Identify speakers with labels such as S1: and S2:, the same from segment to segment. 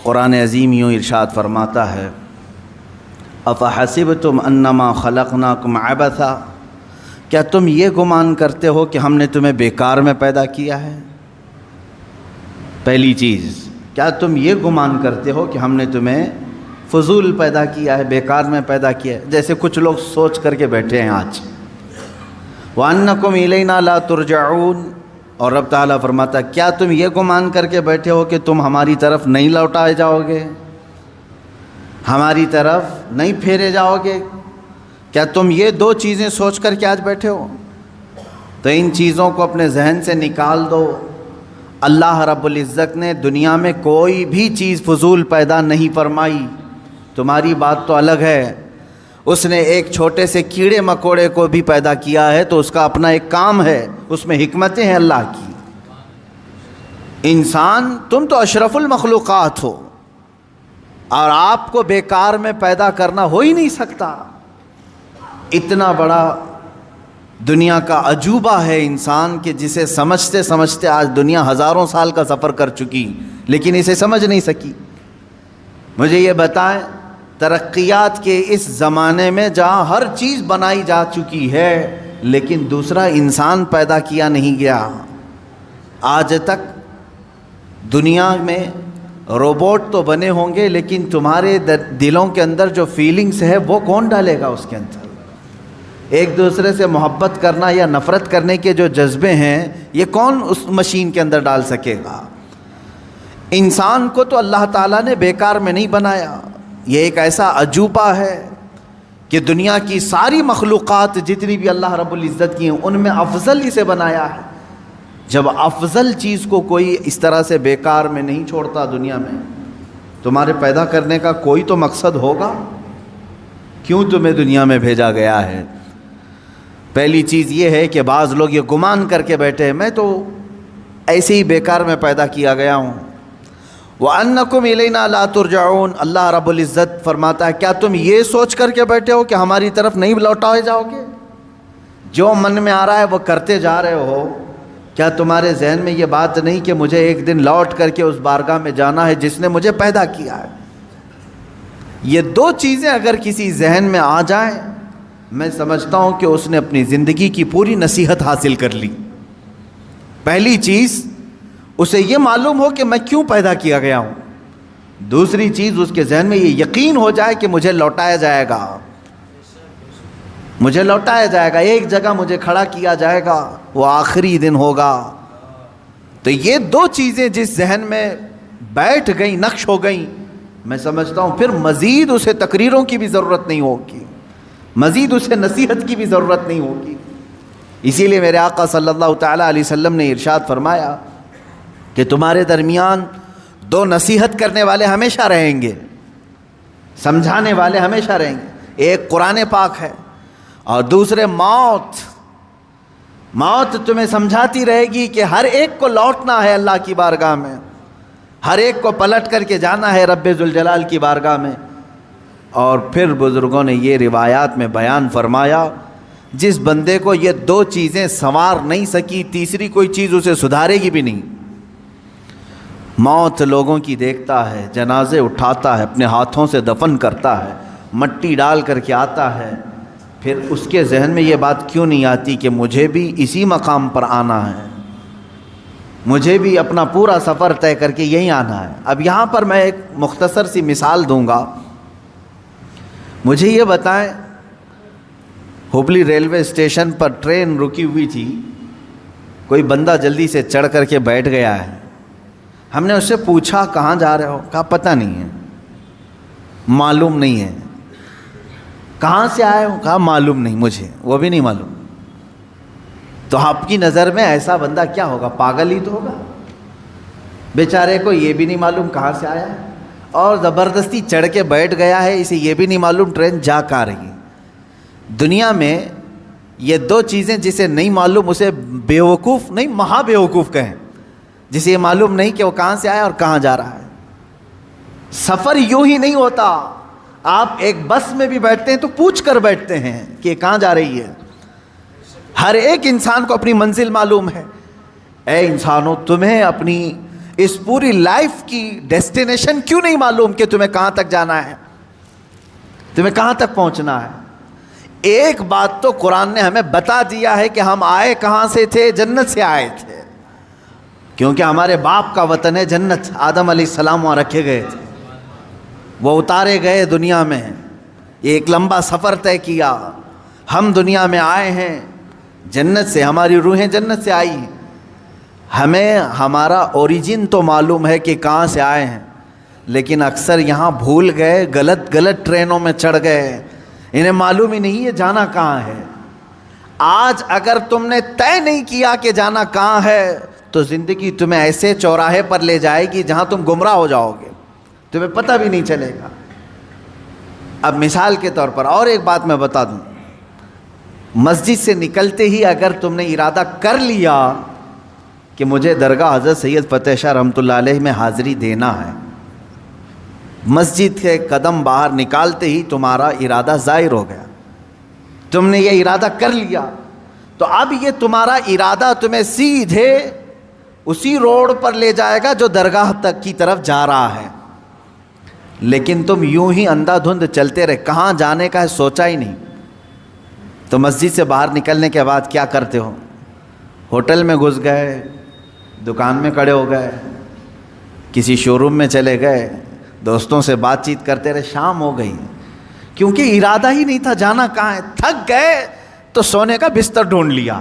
S1: قرآن عظیم یوں ارشاد فرماتا ہے، افحسبتم انما خلقناکم عبثا، کیا تم یہ گمان کرتے ہو کہ ہم نے تمہیں بیکار میں پیدا کیا ہے؟ پہلی چیز، کیا تم یہ گمان کرتے ہو کہ ہم نے تمہیں فضول پیدا کیا ہے، بیکار میں پیدا کیا ہے؟ جیسے کچھ لوگ سوچ کر کے بیٹھے ہیں آج، وَأَنَّكُمْ إِلَيْنَا لَا تُرْجَعُونَ، اور رب تعالیٰ فرماتا ہے کیا تم یہ گمان کر کے بیٹھے ہو کہ تم ہماری طرف نہیں لوٹائے جاؤ گے، ہماری طرف نہیں پھیرے جاؤ گے؟ کیا تم یہ دو چیزیں سوچ کر کے آج بیٹھے ہو؟ تو ان چیزوں کو اپنے ذہن سے نکال دو۔ اللہ رب العزت نے دنیا میں کوئی بھی چیز فضول پیدا نہیں فرمائی۔ تمہاری بات تو الگ ہے، اس نے ایک چھوٹے سے کیڑے مکوڑے کو بھی پیدا کیا ہے تو اس کا اپنا ایک کام ہے، اس میں حکمتیں ہیں اللہ کی۔ انسان تم تو اشرف المخلوقات ہو، اور آپ کو بیکار میں پیدا کرنا ہو ہی نہیں سکتا۔ اتنا بڑا دنیا کا عجوبہ ہے انسان کہ جسے سمجھتے سمجھتے آج دنیا ہزاروں سال کا سفر کر چکی لیکن اسے سمجھ نہیں سکی۔ مجھے یہ بتائیں، ترقیات کے اس زمانے میں جہاں ہر چیز بنائی جا چکی ہے لیکن دوسرا انسان پیدا کیا نہیں گیا، آج تک دنیا میں روبوٹ تو بنے ہوں گے لیکن تمہارے دلوں کے اندر جو فیلنگز ہے وہ کون ڈالے گا اس کے اندر؟ ایک دوسرے سے محبت کرنا یا نفرت کرنے کے جو جذبے ہیں یہ کون اس مشین کے اندر ڈال سکے گا؟ انسان کو تو اللہ تعالیٰ نے بیکار میں نہیں بنایا، یہ ایک ایسا عجوبہ ہے کہ دنیا کی ساری مخلوقات جتنی بھی اللہ رب العزت کی ہیں ان میں افضل اسے بنایا ہے۔ جب افضل چیز کو کوئی اس طرح سے بیکار میں نہیں چھوڑتا دنیا میں، تمہارے پیدا کرنے کا کوئی تو مقصد ہوگا، کیوں تمہیں دنیا میں بھیجا گیا ہے؟ پہلی چیز یہ ہے کہ بعض لوگ یہ گمان کر کے بیٹھے ہیں میں تو ایسے ہی بیکار میں پیدا کیا گیا ہوں۔ وَأَنَّكُمْ إِلَيْنَا لَا تُرْجَعُونَ، اللہ رب العزت فرماتا ہے کیا تم یہ سوچ کر کے بیٹھے ہو کہ ہماری طرف نہیں لوٹائے جاؤ گے؟ جو من میں آ رہا ہے وہ کرتے جا رہے ہو، کیا تمہارے ذہن میں یہ بات نہیں کہ مجھے ایک دن لوٹ کر کے اس بارگاہ میں جانا ہے جس نے مجھے پیدا کیا ہے؟ یہ دو چیزیں اگر کسی ذہن میں آ جائیں، میں سمجھتا ہوں کہ اس نے اپنی زندگی کی پوری نصیحت حاصل کر لی۔ پہلی چیز، اسے یہ معلوم ہو کہ میں کیوں پیدا کیا گیا ہوں۔ دوسری چیز، اس کے ذہن میں یہ یقین ہو جائے کہ مجھے لوٹایا جائے گا، مجھے لوٹایا جائے گا، ایک جگہ مجھے کھڑا کیا جائے گا، وہ آخری دن ہوگا۔ تو یہ دو چیزیں جس ذہن میں بیٹھ گئیں، نقش ہو گئیں، میں سمجھتا ہوں پھر مزید اسے تقریروں کی بھی ضرورت نہیں ہوگی، مزید اسے نصیحت کی بھی ضرورت نہیں ہوگی۔ اسی لیے میرے آقا صلی اللہ تعالیٰ علیہ وسلم نے ارشاد فرمایا کہ تمہارے درمیان دو نصیحت کرنے والے ہمیشہ رہیں گے، سمجھانے والے ہمیشہ رہیں گے، ایک قرآن پاک ہے اور دوسرے موت۔ موت تمہیں سمجھاتی رہے گی کہ ہر ایک کو لوٹنا ہے اللہ کی بارگاہ میں، ہر ایک کو پلٹ کر کے جانا ہے رب ذوالجلال کی بارگاہ میں۔ اور پھر بزرگوں نے یہ روایات میں بیان فرمایا، جس بندے کو یہ دو چیزیں سنوار نہیں سکی، تیسری کوئی چیز اسے سدھارے گی بھی نہیں۔ موت لوگوں کی دیکھتا ہے، جنازے اٹھاتا ہے، اپنے ہاتھوں سے دفن کرتا ہے، مٹی ڈال کر کے آتا ہے، پھر اس کے ذہن میں یہ بات کیوں نہیں آتی کہ مجھے بھی اسی مقام پر آنا ہے، مجھے بھی اپنا پورا سفر طے کر کے یہیں آنا ہے۔ اب یہاں پر میں ایک مختصر سی مثال دوں گا۔ مجھے یہ بتائیں، ہبلی ریلوے اسٹیشن پر ٹرین رکی ہوئی تھی، کوئی بندہ جلدی سے چڑھ کر کے بیٹھ گیا ہے، ہم نے اس سے پوچھا کہاں جا رہے ہو؟ کہا پتہ نہیں ہے، معلوم نہیں ہے۔ کہاں سے آئے ہو؟ کہا معلوم نہیں مجھے، وہ بھی نہیں معلوم۔ تو آپ کی نظر میں ایسا بندہ کیا ہوگا؟ پاگل ہی تو ہوگا، بیچارے کو یہ بھی نہیں معلوم کہاں سے آیا ہے اور زبردستی چڑھ کے بیٹھ گیا ہے، اسے یہ بھی نہیں معلوم ٹرین جا کہاں رہی ہے۔ دنیا میں یہ دو چیزیں جسے نہیں معلوم اسے بیوقوف نہیں، مہا بیوقوف کہیں، جسے یہ معلوم نہیں کہ وہ کہاں سے آیا اور کہاں جا رہا ہے۔ سفر یوں ہی نہیں ہوتا، آپ ایک بس میں بھی بیٹھتے ہیں تو پوچھ کر بیٹھتے ہیں کہ کہاں جا رہی ہے۔ ہر ایک انسان کو اپنی منزل معلوم ہے۔ اے انسانوں، تمہیں اپنی اس پوری لائف کی ڈیسٹینیشن کیوں نہیں معلوم کہ تمہیں کہاں تک جانا ہے، تمہیں کہاں تک پہنچنا ہے؟ ایک بات تو قرآن نے ہمیں بتا دیا ہے کہ ہم آئے کہاں سے تھے، جنت سے آئے تھے، کیونکہ ہمارے باپ کا وطن ہے جنت، آدم علیہ السلام وہاں رکھے گئے تھے، وہ اتارے گئے دنیا میں، ایک لمبا سفر طے کیا، ہم دنیا میں آئے ہیں جنت سے، ہماری روحیں جنت سے آئی ہیں، ہمیں ہمارا اوریجن تو معلوم ہے کہ کہاں سے آئے ہیں، لیکن اکثر یہاں بھول گئے، غلط ٹرینوں میں چڑھ گئے، انہیں معلوم ہی نہیں ہے جانا کہاں ہے۔ آج اگر تم نے طے نہیں کیا کہ جانا کہاں ہے تو زندگی تمہیں ایسے چوراہے پر لے جائے گی جہاں تم گمراہ ہو جاؤ گے، تمہیں پتہ بھی نہیں چلے گا۔ اب مثال کے طور پر اور ایک بات میں بتا دوں، مسجد سے نکلتے ہی اگر تم نے ارادہ کر لیا کہ مجھے درگاہ حضرت سید فتح شاہ رحمۃ اللہ علیہ میں حاضری دینا ہے، مسجد کے قدم باہر نکالتے ہی تمہارا ارادہ ظاہر ہو گیا، تم نے یہ ارادہ کر لیا، تو اب یہ تمہارا ارادہ تمہیں سیدھے اسی روڈ پر لے جائے گا جو درگاہ تک کی طرف جا رہا ہے، لیکن تم یوں ہی اندھا دھند چلتے رہے، کہاں جانے کا ہے سوچا ہی نہیں، تو مسجد سے باہر نکلنے کے بعد کیا کرتے ہو؟ ہوٹل میں گھس گئے، دکان میں کھڑے ہو گئے، کسی شو روم میں چلے گئے، دوستوں سے بات چیت کرتے رہے، شام ہو گئی، کیونکہ ارادہ ہی نہیں تھا جانا کہاں ہے، تھک گئے تو سونے کا بستر ڈھونڈ لیا۔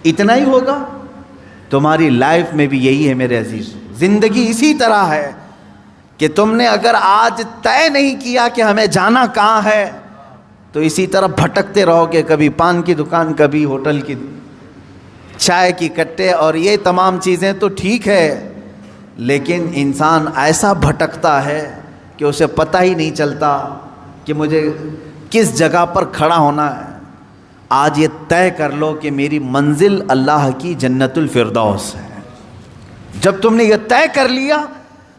S1: اتنا ہی ہوگا تمہاری لائف میں بھی، یہی ہے میرے عزیز، زندگی اسی طرح ہے کہ تم نے اگر آج طے نہیں کیا کہ ہمیں جانا کہاں ہے تو اسی طرح بھٹکتے رہو گے، کبھی پان کی دکان، کبھی ہوٹل کی چائے کی کٹے، اور یہ تمام چیزیں تو ٹھیک ہے، لیکن انسان ایسا بھٹکتا ہے کہ اسے پتہ ہی نہیں چلتا کہ مجھے کس جگہ پر کھڑا ہونا ہے۔ آج یہ طے کر لو کہ میری منزل اللہ کی جنت الفردوس ہے۔ جب تم نے یہ طے کر لیا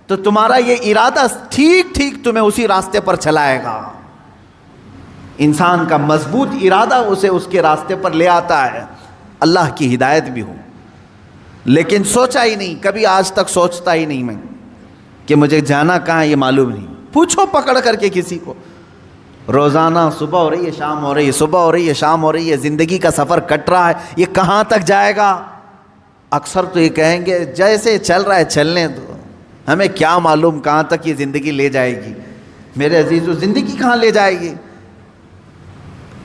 S1: تو تمہارا یہ ارادہ ٹھیک تمہیں اسی راستے پر چلائے گا۔ انسان کا مضبوط ارادہ اسے اس کے راستے پر لے آتا ہے، اللہ کی ہدایت بھی ہو، لیکن سوچا ہی نہیں، کبھی آج تک سوچتا ہی نہیں میں کہ مجھے جانا کہاں ہے، یہ معلوم نہیں۔ پوچھو پکڑ کر کے کسی کو، روزانہ صبح ہو رہی ہے شام ہو رہی ہے، صبح ہو رہی ہے شام ہو رہی ہے، زندگی کا سفر کٹ رہا ہے، یہ کہاں تک جائے گا؟ اکثر تو یہ کہیں گے جیسے چل رہا ہے چلنے دو، ہمیں کیا معلوم کہاں تک یہ زندگی لے جائے گی۔ میرے عزیزو، زندگی کہاں لے جائے گی؟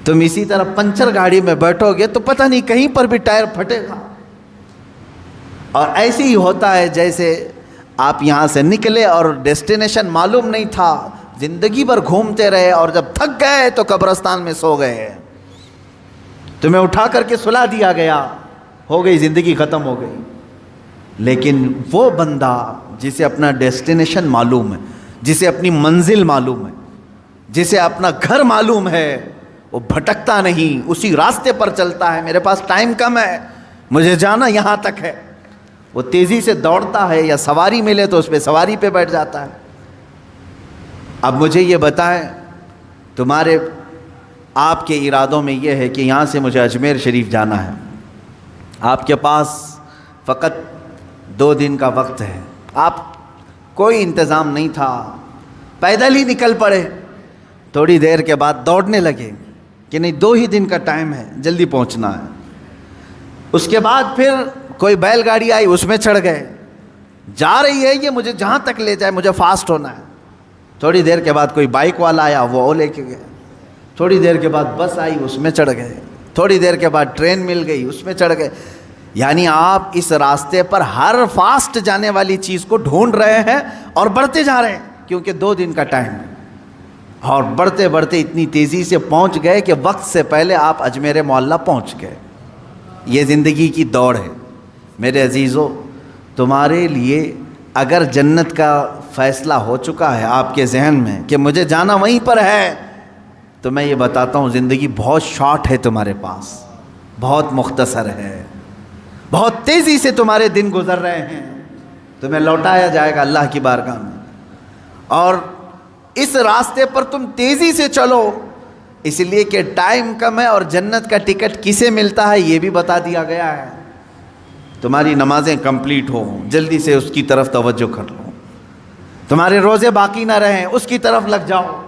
S1: تم اسی طرح پنچر گاڑی میں بیٹھو گے تو پتہ نہیں کہیں پر بھی ٹائر پھٹے گا، اور ایسے ہی ہوتا ہے جیسے آپ یہاں سے نکلے اور ڈیسٹینیشن معلوم نہیں تھا، زندگی بھر گھومتے رہے اور جب تھک گئے تو قبرستان میں سو گئے، تمہیں اٹھا کر کے سلا دیا گیا، ہو گئی زندگی ختم ہو گئی۔ لیکن وہ بندہ جسے اپنا ڈیسٹینیشن معلوم ہے، جسے اپنی منزل معلوم ہے، جسے اپنا گھر معلوم ہے، وہ بھٹکتا نہیں، اسی راستے پر چلتا ہے۔ میرے پاس ٹائم کم ہے، مجھے جانا یہاں تک ہے، وہ تیزی سے دوڑتا ہے، یا سواری ملے تو اس پہ سواری پہ بیٹھ جاتا ہے۔ اب مجھے یہ بتائیں، تمہارے آپ کے ارادوں میں یہ ہے کہ یہاں سے مجھے اجمیر شریف جانا ہے، آپ کے پاس فقط 2 دن کا وقت ہے، آپ کوئی انتظام نہیں تھا، پیدل ہی نکل پڑے، تھوڑی دیر کے بعد دوڑنے لگے کہ نہیں 2 ہی دن کا ٹائم ہے، جلدی پہنچنا ہے۔ اس کے بعد پھر کوئی بیل گاڑی آئی، اس میں چڑھ گئے، جا رہی ہے یہ مجھے جہاں تک لے جائے، مجھے فاسٹ ہونا ہے۔ تھوڑی دیر کے بعد کوئی بائک والا آیا، وہ لے کے گئے، تھوڑی دیر کے بعد بس آئی، اس میں چڑھ گئے، تھوڑی دیر کے بعد ٹرین مل گئی، اس میں چڑھ گئے۔ یعنی آپ اس راستے پر ہر فاسٹ جانے والی چیز کو ڈھونڈ رہے ہیں اور بڑھتے جا رہے ہیں، کیونکہ 2 دن کا ٹائم ہے، اور بڑھتے بڑھتے اتنی تیزی سے پہنچ گئے کہ وقت سے پہلے آپ اجمیر معلیٰ پہنچ گئے۔ یہ زندگی کی دوڑ ہے۔ میرے عزیزو، تمہارے لیے اگر جنت کا فیصلہ ہو چکا ہے آپ کے ذہن میں کہ مجھے جانا وہیں پر ہے، تو میں یہ بتاتا ہوں زندگی بہت شارٹ ہے، تمہارے پاس بہت مختصر ہے، بہت تیزی سے تمہارے دن گزر رہے ہیں، تمہیں لوٹایا جائے گا اللہ کی بارگاہ میں، اور اس راستے پر تم تیزی سے چلو، اس لیے کہ ٹائم کم ہے، اور جنت کا ٹکٹ کسے ملتا ہے یہ بھی بتا دیا گیا ہے۔ تمہاری نمازیں کمپلیٹ ہوں، جلدی سے اس کی طرف توجہ کر لو، تمہارے روزے باقی نہ رہیں اس کی طرف لگ جاؤ،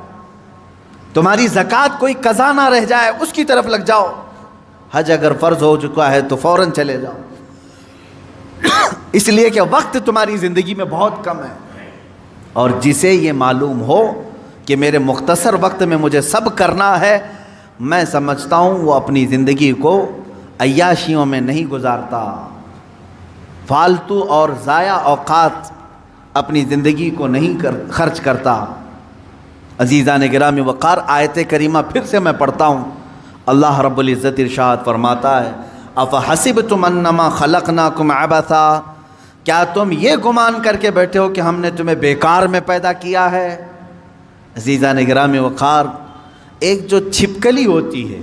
S1: تمہاری زکوٰۃ کوئی قضا نہ رہ جائے اس کی طرف لگ جاؤ، حج اگر فرض ہو چکا ہے تو فوراً چلے جاؤ، اس لیے کہ وقت تمہاری زندگی میں بہت کم ہے۔ اور جسے یہ معلوم ہو کہ میرے مختصر وقت میں مجھے سب کرنا ہے، میں سمجھتا ہوں وہ اپنی زندگی کو عیاشیوں میں نہیں گزارتا، فالتو اور ضائع اوقات اپنی زندگی کو نہیں خرچ کرتا۔ عزیزان گرامی وقار، آیت کریمہ پھر سے میں پڑھتا ہوں۔ اللہ رب العزت ارشاد فرماتا ہے، افحسبتم انما خلقناکم عبثا، کیا تم یہ گمان کر کے بیٹھے ہو کہ ہم نے تمہیں بیکار میں پیدا کیا ہے؟ عزیزان گرامی وقار، ایک جو چھپکلی ہوتی ہے،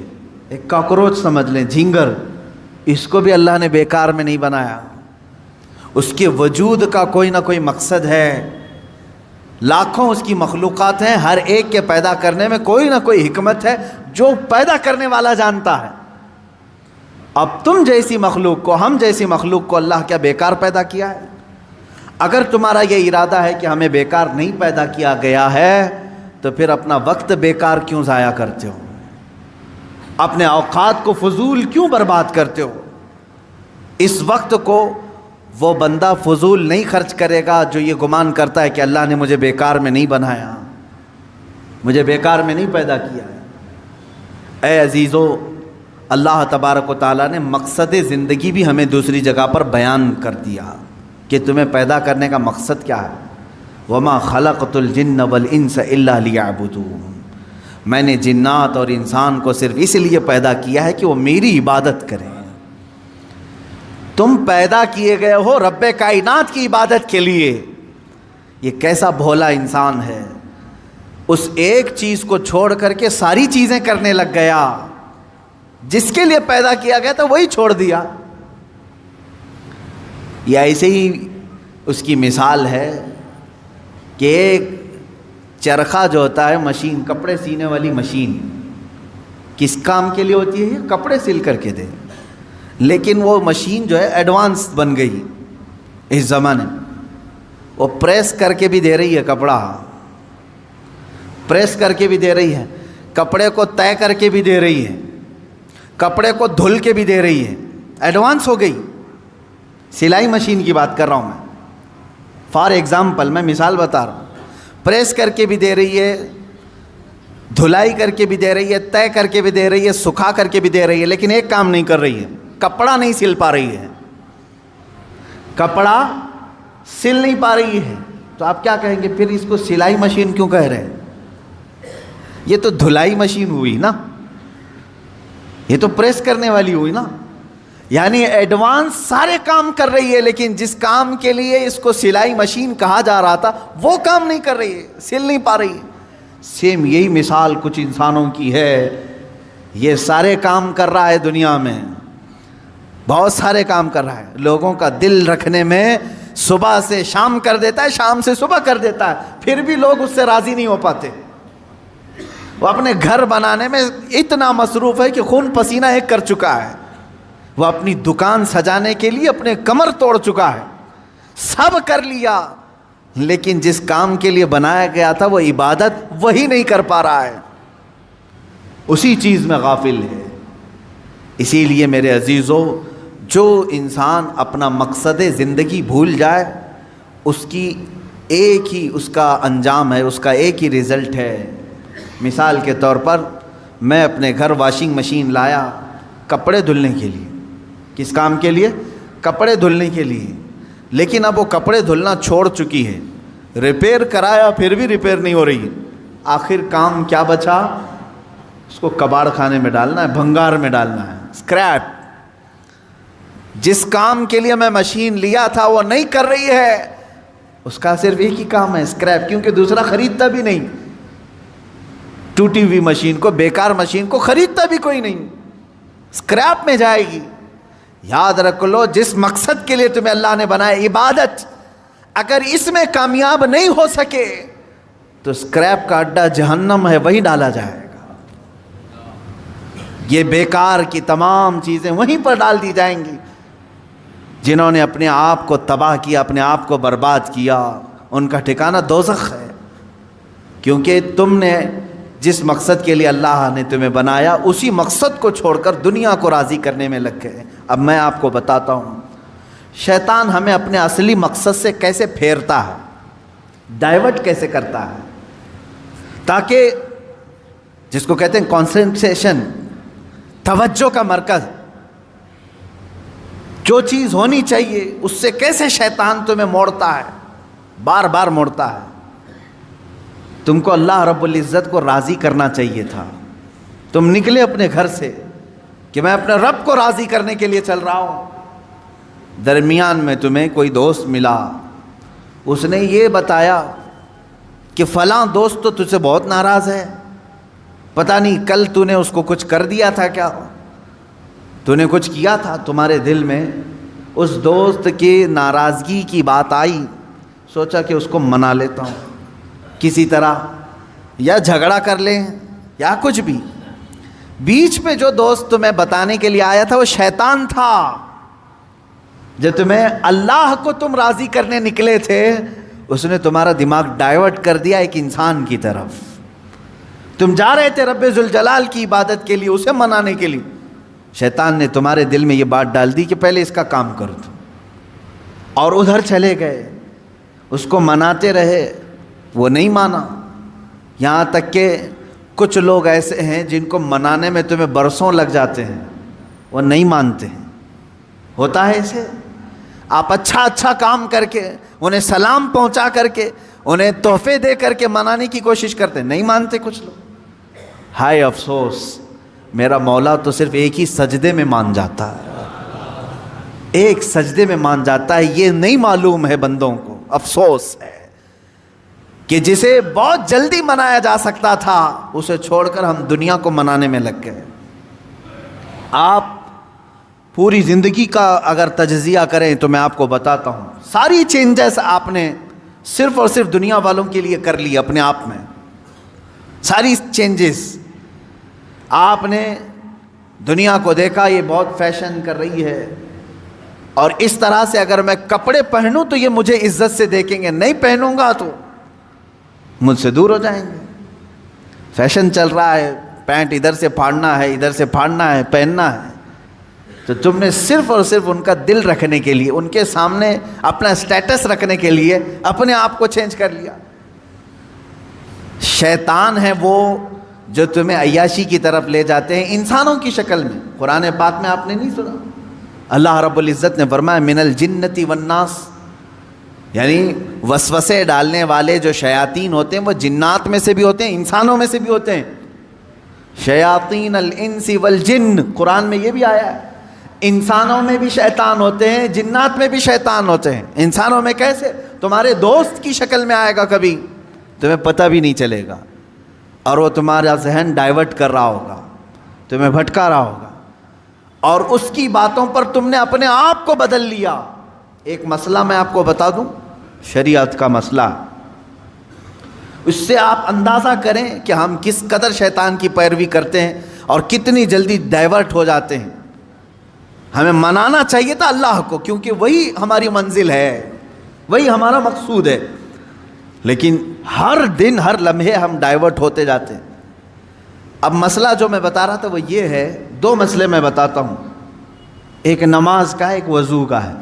S1: ایک کاکروچ سمجھ لیں، جھینگر، اس کو بھی اللہ نے بیکار میں نہیں بنایا، اس کے وجود کا کوئی نہ کوئی مقصد ہے، لاکھوں اس کی مخلوقات ہیں، ہر ایک کے پیدا کرنے میں کوئی نہ کوئی حکمت ہے جو پیدا کرنے والا جانتا ہے۔ اب تم جیسی مخلوق کو، ہم جیسی مخلوق کو اللہ کیا بیکار پیدا کیا ہے؟ اگر تمہارا یہ ارادہ ہے کہ ہمیں بیکار نہیں پیدا کیا گیا ہے تو پھر اپنا وقت بیکار کیوں ضائع کرتے ہو؟ اپنے اوقات کو فضول کیوں برباد کرتے ہو؟ اس وقت کو وہ بندہ فضول نہیں خرچ کرے گا جو یہ گمان کرتا ہے کہ اللہ نے مجھے بیکار میں نہیں بنایا، مجھے بیکار میں نہیں پیدا کیا ہے۔ اے عزیزو، اللہ تبارک و تعالیٰ نے مقصد زندگی بھی ہمیں دوسری جگہ پر بیان کر دیا کہ تمہیں پیدا کرنے کا مقصد کیا ہے۔ وَمَا خَلَقْتُ الْجِنَّ وَالْإِنسَ إِلَّا لِيَعْبُدُونِ، میں نے جنات اور انسان کو صرف اس لیے پیدا کیا ہے کہ وہ میری عبادت کریں۔ تم پیدا کیے گئے ہو رب کائنات کی عبادت کے لیے۔ یہ کیسا بھولا انسان ہے، اس ایک چیز کو چھوڑ کر کے ساری چیزیں کرنے لگ گیا، جس کے لیے پیدا کیا گیا تھا وہی چھوڑ دیا۔ یہ ایسے ہی اس کی مثال ہے کہ ایک چرخہ جو ہوتا ہے، مشین، کپڑے سینے والی مشین، کس کام کے لیے ہوتی ہے؟ یہ کپڑے سل کر کے دے، لیکن وہ مشین جو ہے ایڈوانس بن گئی اس زمانے میں، وہ پریس کر کے بھی دے رہی ہے، کپڑا پریس کر کے بھی دے رہی ہے، کپڑے کو طے کر کے بھی دے رہی ہے، کپڑے کو دھل کے بھی دے رہی ہے، ایڈوانس ہو گئی۔ سلائی مشین کی بات کر رہا ہوں میں، فار ایگزامپل میں مثال بتا رہا ہوں، پریس کر کے بھی دے رہی ہے، دھلائی کر کے بھی دے رہی ہے، طے کر کے بھی دے رہی ہے، سکھا کر کے بھی دے رہی ہے، لیکن ایک کام نہیں کر رہی ہے، کپڑا نہیں سل پا رہی ہے، کپڑا سل نہیں پا رہی ہے۔ تو آپ کیا کہیں گے؟ پھر اس کو سلائی مشین کیوں کہہ رہے ہیں؟ یہ تو دھلائی مشین ہوئی نا، یہ تو پریس کرنے والی ہوئی نا، یعنی ایڈوانس سارے کام کر رہی ہے، لیکن جس کام کے لیے اس کو سلائی مشین کہا جا رہا تھا وہ کام نہیں کر رہی ہے، سل نہیں پا رہی ہے۔ سیم یہی مثال کچھ انسانوں کی ہے، یہ سارے کام کر رہا ہے دنیا میں، بہت سارے کام کر رہا ہے، لوگوں کا دل رکھنے میں صبح سے شام کر دیتا ہے، شام سے صبح کر دیتا ہے، پھر بھی لوگ اس سے راضی نہیں ہو پاتے۔ وہ اپنے گھر بنانے میں اتنا مصروف ہے کہ خون پسینہ ایک کر چکا ہے، وہ اپنی دکان سجانے کے لیے اپنے کمر توڑ چکا ہے، سب کر لیا، لیکن جس کام کے لیے بنایا گیا تھا وہ عبادت وہی نہیں کر پا رہا ہے، اسی چیز میں غافل ہے۔ اسی لیے میرے عزیزو، جو انسان اپنا مقصد زندگی بھول جائے، اس کی ایک ہی اس کا انجام ہے، اس کا ایک ہی رزلٹ ہے۔ مثال کے طور پر میں اپنے گھر واشنگ مشین لایا کپڑے دھلنے کے لیے، کس کام کے لیے؟ کپڑے دھلنے کے لیے، لیکن اب وہ کپڑے دھلنا چھوڑ چکی ہے، ریپیئر کرایا پھر بھی ریپیئر نہیں ہو رہی، آخر کام کیا بچا؟ اس کو کباڑ خانے میں ڈالنا ہے، بھنگار میں ڈالنا ہے، اسکریپ۔ جس کام کے لیے میں مشین لیا تھا وہ نہیں کر رہی ہے، اس کا صرف ایک ہی کام ہے، اسکریپ، کیونکہ دوسرا خریدتا بھی نہیں، ٹوٹی ہوئی مشین کو، بیکار مشین کو خریدتا بھی کوئی نہیں، اسکریپ میں جائے گی۔ یاد رکھ لو، جس مقصد کے لیے تمہیں اللہ نے بنایا، عبادت، اگر اس میں کامیاب نہیں ہو سکے تو اسکریپ کا اڈا جہنم ہے، وہی ڈالا جائے گا، یہ بیکار کی تمام چیزیں وہیں پر ڈال دی جائیں گی۔ جنہوں نے اپنے آپ کو تباہ کیا، اپنے آپ کو برباد کیا، ان کا ٹھکانہ دوزخ ہے، کیونکہ تم نے جس مقصد کے لیے اللہ نے تمہیں بنایا اسی مقصد کو چھوڑ کر دنیا کو راضی کرنے میں لگ گئے۔ اب میں آپ کو بتاتا ہوں شیطان ہمیں اپنے اصلی مقصد سے کیسے پھیرتا ہے، ڈائیورٹ کیسے کرتا ہے، تاکہ جس کو کہتے ہیں کانسنٹریشن، توجہ کا مرکز، جو چیز ہونی چاہیے اس سے کیسے شیطان تمہیں موڑتا ہے، بار بار موڑتا ہے۔ تم کو اللہ رب العزت کو راضی کرنا چاہیے تھا، تم نکلے اپنے گھر سے کہ میں اپنے رب کو راضی کرنے کے لیے چل رہا ہوں، درمیان میں تمہیں کوئی دوست ملا، اس نے یہ بتایا کہ فلاں دوست تو تجھ سے بہت ناراض ہے، پتہ نہیں کل تو نے اس کو کچھ کر دیا تھا، کیا تو نے کچھ کیا تھا، تمہارے دل میں اس دوست کی ناراضگی کی بات آئی، سوچا کہ اس کو منا لیتا ہوں کسی طرح، یا جھگڑا کر لیں یا کچھ بھی۔ بیچ میں جو دوست تمہیں بتانے کے لیے آیا تھا وہ شیطان تھا، جو تمہیں اللہ کو تم راضی کرنے نکلے تھے اس نے تمہارا دماغ ڈائیورٹ کر دیا ایک انسان کی طرف۔ تم جا رہے تھے رب ذوالجلال کی عبادت کے لیے، اسے منانے کے لیے، شیطان نے تمہارے دل میں یہ بات ڈال دی کہ پہلے اس کا کام کرو تم، اور ادھر چلے گئے، اس کو مناتے رہے، وہ نہیں مانا، یہاں تک کہ کچھ لوگ ایسے ہیں جن کو منانے میں تمہیں برسوں لگ جاتے ہیں، وہ نہیں مانتے ہیں، ہوتا ہے ایسے۔ آپ اچھا کام کر کے، انہیں سلام پہنچا کر کے، انہیں تحفے دے کر کے منانے کی کوشش کرتے ہیں، نہیں مانتے کچھ لوگ۔ ہائے افسوس، میرا مولا تو صرف ایک ہی سجدے میں مان جاتا ہے، ایک سجدے میں مان جاتا ہے، یہ نہیں معلوم ہے بندوں کو۔ افسوس ہے کہ جسے بہت جلدی منایا جا سکتا تھا اسے چھوڑ کر ہم دنیا کو منانے میں لگ گئے۔ آپ پوری زندگی کا اگر تجزیہ کریں تو میں آپ کو بتاتا ہوں ساری چینجز آپ نے صرف اور صرف دنیا والوں کے لیے کر لی اپنے آپ میں، ساری چینجز۔ آپ نے دنیا کو دیکھا یہ بہت فیشن کر رہی ہے، اور اس طرح سے اگر میں کپڑے پہنوں تو یہ مجھے عزت سے دیکھیں گے، نہیں پہنوں گا تو مجھ سے دور ہو جائیں گے۔ فیشن چل رہا ہے، پینٹ ادھر سے پھاڑنا ہے، ادھر سے پھاڑنا ہے، پہننا ہے، تو تم نے صرف اور صرف ان کا دل رکھنے کے لیے، ان کے سامنے اپنا اسٹیٹس رکھنے کے لیے اپنے آپ کو چینج کر لیا۔ شیطان ہے وہ جو تمہیں عیاشی کی طرف لے جاتے ہیں انسانوں کی شکل میں۔ قرآن پاک میں آپ نے نہیں سنا، اللہ رب العزت نے فرمایا من الجنتی والناس، یعنی وسوسے ڈالنے والے جو شیاطین ہوتے ہیں وہ جنات میں سے بھی ہوتے ہیں، انسانوں میں سے بھی ہوتے ہیں۔ شیاطین الانس والجن، قرآن میں یہ بھی آیا ہے، انسانوں میں بھی شیطان ہوتے ہیں، جنات میں بھی شیطان ہوتے ہیں۔ انسانوں میں کیسے؟ تمہارے دوست کی شکل میں آئے گا، کبھی تمہیں پتہ بھی نہیں چلے گا، اور وہ تمہارا ذہن ڈائیورٹ کر رہا ہوگا، تمہیں بھٹکا رہا ہوگا، اور اس کی باتوں پر تم نے اپنے آپ کو بدل لیا۔ ایک مسئلہ میں آپ کو بتا دوں، شریعت کا مسئلہ، اس سے آپ اندازہ کریں کہ ہم کس قدر شیطان کی پیروی کرتے ہیں اور کتنی جلدی ڈائیورٹ ہو جاتے ہیں۔ ہمیں منانا چاہیے تھا اللہ کو، کیونکہ وہی ہماری منزل ہے، وہی ہمارا مقصود ہے، لیکن ہر دن ہر لمحے ہم ڈائیورٹ ہوتے جاتے ہیں۔ اب مسئلہ جو میں بتا رہا تھا وہ یہ ہے، دو مسئلے میں بتاتا ہوں، ایک نماز کا، ایک وضو کا ہے۔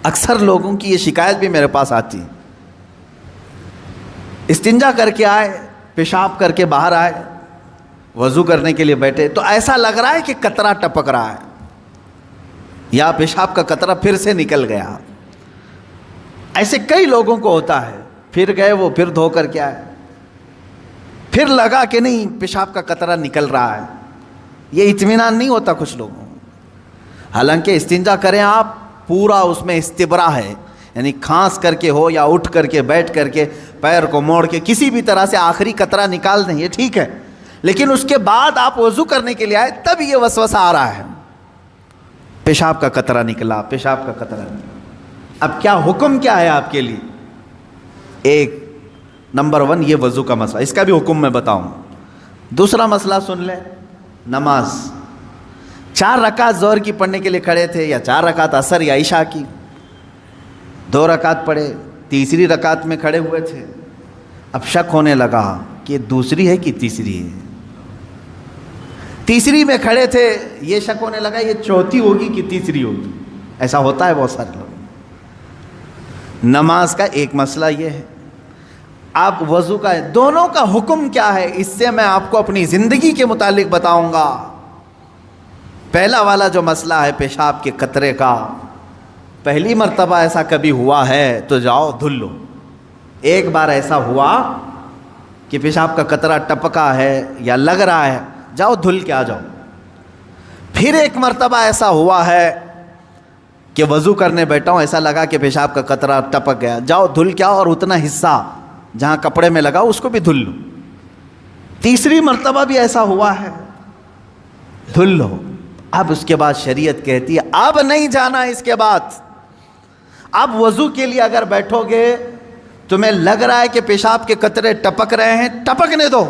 S1: اکثر لوگوں کی یہ شکایت بھی میرے پاس آتی ہے، استنجا کر کے آئے، پیشاب کر کے باہر آئے، وضو کرنے کے لیے بیٹھے تو ایسا لگ رہا ہے کہ قطرہ ٹپک رہا ہے، یا پیشاب کا قطرہ پھر سے نکل گیا۔ ایسے کئی لوگوں کو ہوتا ہے، پھر گئے وہ، پھر دھو کر کے آئے، پھر لگا کہ نہیں پیشاب کا قطرہ نکل رہا ہے۔ یہ اطمینان نہیں ہوتا کچھ لوگوں کو، حالانکہ استنجا کریں آپ، پورا اس میں استبرا ہے، یعنی کھانس کر کے ہو یا اٹھ کر کے، بیٹھ کر کے، پیر کو موڑ کے، کسی بھی طرح سے آخری قطرہ نکال دیں، یہ ٹھیک ہے، لیکن اس کے بعد آپ وضو کرنے کے لیے آئے تب یہ وسوسہ آ رہا ہے، پیشاب کا قطرہ نکلا، پیشاب کا قطرہ نکلا۔ اب کیا حکم کیا ہے آپ کے لیے؟ ایک نمبر 1 یہ وضو کا مسئلہ، اس کا بھی حکم میں بتاؤں۔ دوسرا مسئلہ سن لیں، نماز۔ 4 رکعت ظہر کی پڑھنے کے لیے کھڑے تھے، یا 4 رکعت عصر یا عشاء کی، 2 رکعت پڑھے، تیسری رکعت میں کھڑے ہوئے تھے، اب شک ہونے لگا کہ دوسری ہے کہ تیسری ہے، تیسری میں کھڑے تھے، یہ شک ہونے لگا یہ چوتھی ہوگی کہ تیسری ہوگی. ایسا ہوتا ہے بہت سارے لوگ. نماز کا ایک مسئلہ یہ ہے، آپ وضو کا ہے، دونوں کا حکم کیا ہے اس سے میں آپ کو اپنی زندگی کے متعلق بتاؤں گا. پہلا والا جو مسئلہ ہے پیشاب کے قطرے کا، پہلی مرتبہ ایسا کبھی ہوا ہے تو جاؤ دھل لو. ایک بار ایسا ہوا کہ پیشاب کا قطرہ ٹپکا ہے یا لگ رہا ہے، جاؤ دھل کے آ جاؤ. پھر ایک مرتبہ ایسا ہوا ہے کہ وضو کرنے بیٹھا ہوں، ایسا لگا کہ پیشاب کا قطرہ ٹپک گیا، جاؤ دھل کے آؤ اور اتنا حصہ جہاں کپڑے میں لگا اس کو بھی دھل لو. تیسری مرتبہ بھی ایسا ہوا ہے، دھل لو. اب اس کے بعد شریعت کہتی ہے اب نہیں جانا اس کے بعد. اب وضو کے لیے اگر بیٹھو گے تمہیں لگ رہا ہے کہ پیشاب کے قطرے ٹپک رہے ہیں، ٹپکنے دو.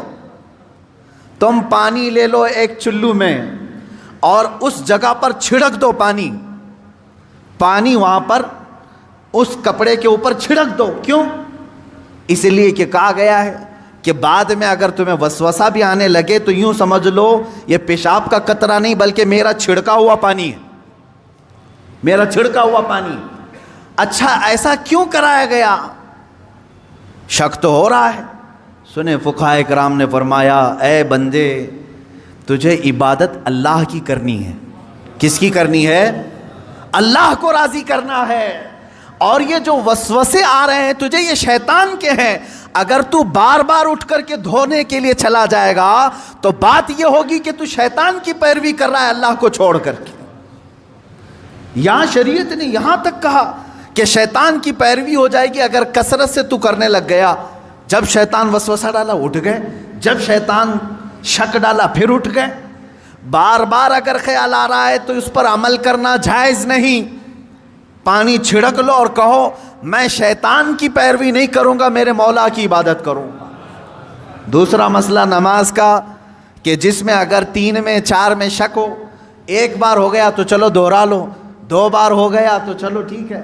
S1: تم پانی لے لو ایک چلو میں اور اس جگہ پر چھڑک دو پانی وہاں پر اس کپڑے کے اوپر چھڑک دو. کیوں؟ اس لیے کہ کہا گیا ہے کہ بعد میں اگر تمہیں وسوسہ بھی آنے لگے تو یوں سمجھ لو یہ پیشاب کا قطرہ نہیں بلکہ میرا چھڑکا ہوا پانی ہے، میرا چھڑکا ہوا پانی. اچھا ایسا کیوں کرایا گیا؟ شک تو ہو رہا ہے. سنیں فقہائے کرام نے فرمایا اے بندے تجھے عبادت اللہ کی کرنی ہے. کس کی کرنی ہے؟ اللہ کو راضی کرنا ہے. اور یہ جو وسوسے آ رہے ہیں تجھے یہ شیطان کے ہیں. اگر تو بار بار اٹھ کر کے دھونے کے لیے چلا جائے گا تو بات یہ ہوگی کہ تو شیطان کی پیروی کر رہا ہے اللہ کو چھوڑ کر کے. یہاں شریعت نے یہاں تک کہا کہ شیطان کی پیروی ہو جائے گی اگر کثرت سے تو کرنے لگ گیا. جب شیطان وسوسہ ڈالا اٹھ گئے، جب شیطان شک ڈالا پھر اٹھ گئے. بار بار اگر خیال آ رہا ہے تو اس پر عمل کرنا جائز نہیں. پانی چھڑک لو اور کہو میں شیطان کی پیروی نہیں کروں گا، میرے مولا کی عبادت کروں گا. دوسرا مسئلہ نماز کا کہ جس میں اگر 3 میں 4 میں شک ہو، ایک بار ہو گیا تو چلو دوہرا لو، 2 بار ہو گیا تو چلو ٹھیک ہے،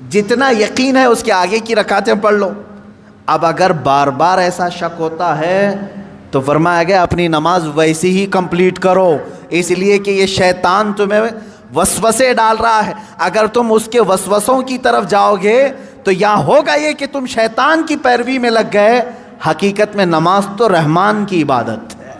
S1: جتنا یقین ہے اس کے آگے کی رکعتیں پڑھ لو. اب اگر بار بار ایسا شک ہوتا ہے تو فرمایا گیا اپنی نماز ویسی ہی کمپلیٹ کرو، اس لیے کہ یہ شیطان تمہیں وسوسے ڈال رہا ہے. اگر تم اس کے وسوسوں کی طرف جاؤ گے تو یہاں ہوگا یہ کہ تم شیطان کی پیروی میں لگ گئے. حقیقت میں نماز تو رحمان کی عبادت ہے.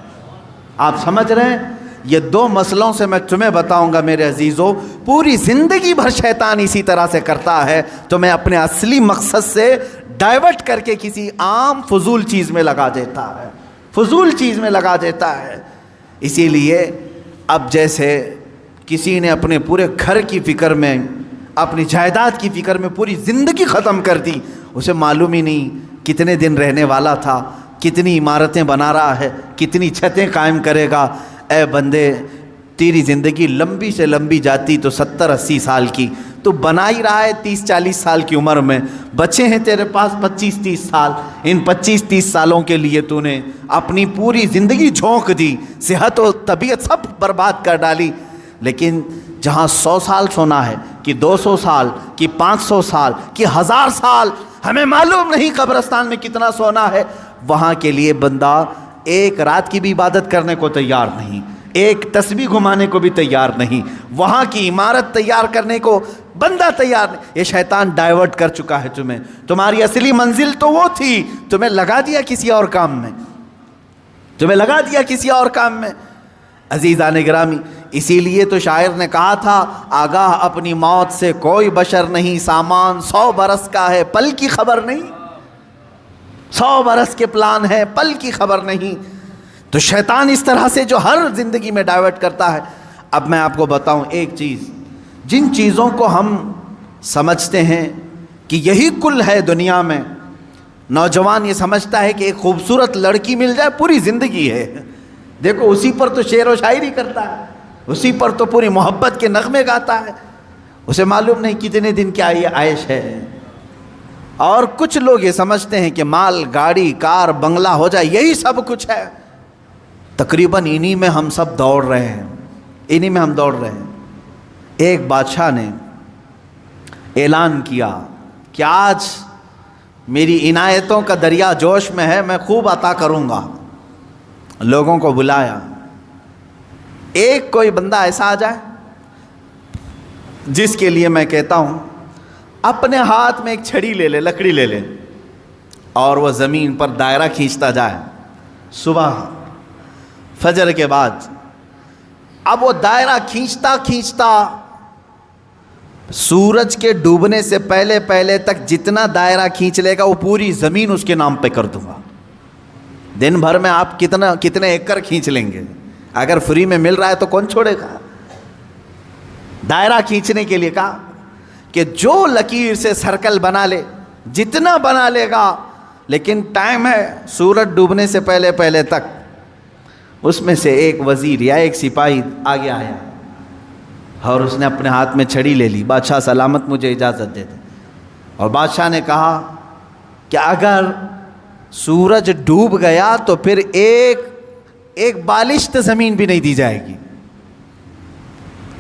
S1: آپ سمجھ رہے ہیں؟ یہ 2 مسئلوں سے میں تمہیں بتاؤں گا میرے عزیزو. پوری زندگی بھر شیطان اسی طرح سے کرتا ہے، تمہیں اپنے اصلی مقصد سے ڈائیورٹ کر کے کسی عام فضول چیز میں لگا دیتا ہے، فضول چیز میں لگا دیتا ہے. اسی لیے اب جیسے کسی نے اپنے پورے گھر کی فکر میں، اپنی جائیداد کی فکر میں پوری زندگی ختم کر دی، اسے معلوم ہی نہیں کتنے دن رہنے والا تھا، کتنی عمارتیں بنا رہا ہے، کتنی چھتیں قائم کرے گا. اے بندے تیری زندگی لمبی سے لمبی جاتی تو 70-80 سال کی، تو بنا ہی رہا ہے 30-40 سال کی عمر میں. بچے ہیں تیرے پاس 25-30 سال، ان 25-30 سالوں کے لیے تو نے اپنی پوری زندگی جھونک دی، صحت و طبیعت سب برباد کر ڈالی. لیکن جہاں 100 سال سونا ہے کہ 200 سال کہ 500 سال کہ 1000 سال، ہمیں معلوم نہیں قبرستان میں کتنا سونا ہے، وہاں کے لیے بندہ ایک رات کی بھی عبادت کرنے کو تیار نہیں، ایک تسبیح گھمانے کو بھی تیار نہیں، وہاں کی عمارت تیار کرنے کو بندہ تیار نہیں. یہ شیطان ڈائیورٹ کر چکا ہے تمہیں. تمہاری اصلی منزل تو وہ تھی، تمہیں لگا دیا کسی اور کام میں، تمہیں لگا دیا کسی اور کام میں. عزیزان گرامی، اسی لیے تو شاعر نے کہا تھا آگاہ اپنی موت سے کوئی بشر نہیں، سامان 100 برس کا ہے پل کی خبر نہیں. 100 برس کے پلان ہے پل کی خبر نہیں. تو شیطان اس طرح سے جو ہر زندگی میں ڈائیورٹ کرتا ہے. اب میں آپ کو بتاؤں ایک چیز، جن چیزوں کو ہم سمجھتے ہیں کہ یہی کل ہے دنیا میں، نوجوان یہ سمجھتا ہے کہ ایک خوبصورت لڑکی مل جائے پوری زندگی ہے. دیکھو اسی پر تو شعر و شاعری کرتا ہے، اسی پر تو پوری محبت کے نغمے گاتا ہے، اسے معلوم نہیں کتنے دن کیا یہ عائش ہے. اور کچھ لوگ یہ سمجھتے ہیں کہ مال گاڑی کار بنگلہ ہو جائے یہی سب کچھ ہے. تقریباً انہی میں ہم سب دوڑ رہے ہیں. انہی میں ہم دوڑ رہے ہیں. ایک بادشاہ نے اعلان کیا کہ آج میری عنایتوں کا دریا جوش میں ہے, میں خوب عطا کروں گا. لوگوں کو بلایا, ایک کوئی بندہ ایسا آ جائے جس کے لیے میں کہتا ہوں اپنے ہاتھ میں ایک چھڑی لے لے, لکڑی لے لے, اور وہ زمین پر دائرہ کھینچتا جائے. صبح فجر کے بعد اب وہ دائرہ کھینچتا کھینچتا سورج کے ڈوبنے سے پہلے پہلے تک جتنا دائرہ کھینچ لے گا وہ پوری زمین اس کے نام پہ کر دوں گا. دن بھر میں آپ کتنے ایکڑ کھینچ لیں گے؟ اگر فری میں مل رہا ہے تو کون چھوڑے گا؟ دائرہ کھینچنے کے لیے کہا کہ جو لکیر سے سرکل بنا لے, جتنا بنا لے گا, لیکن ٹائم ہے سورج ڈوبنے سے پہلے پہلے تک. اس میں سے ایک وزیر یا ایک سپاہی آگے آیا اور اس نے اپنے ہاتھ میں چھڑی لے لی. بادشاہ سلامت مجھے اجازت دے دے. اور بادشاہ نے کہا کہ اگر سورج ڈوب گیا تو پھر ایک بالشت زمین بھی نہیں دی جائے گی,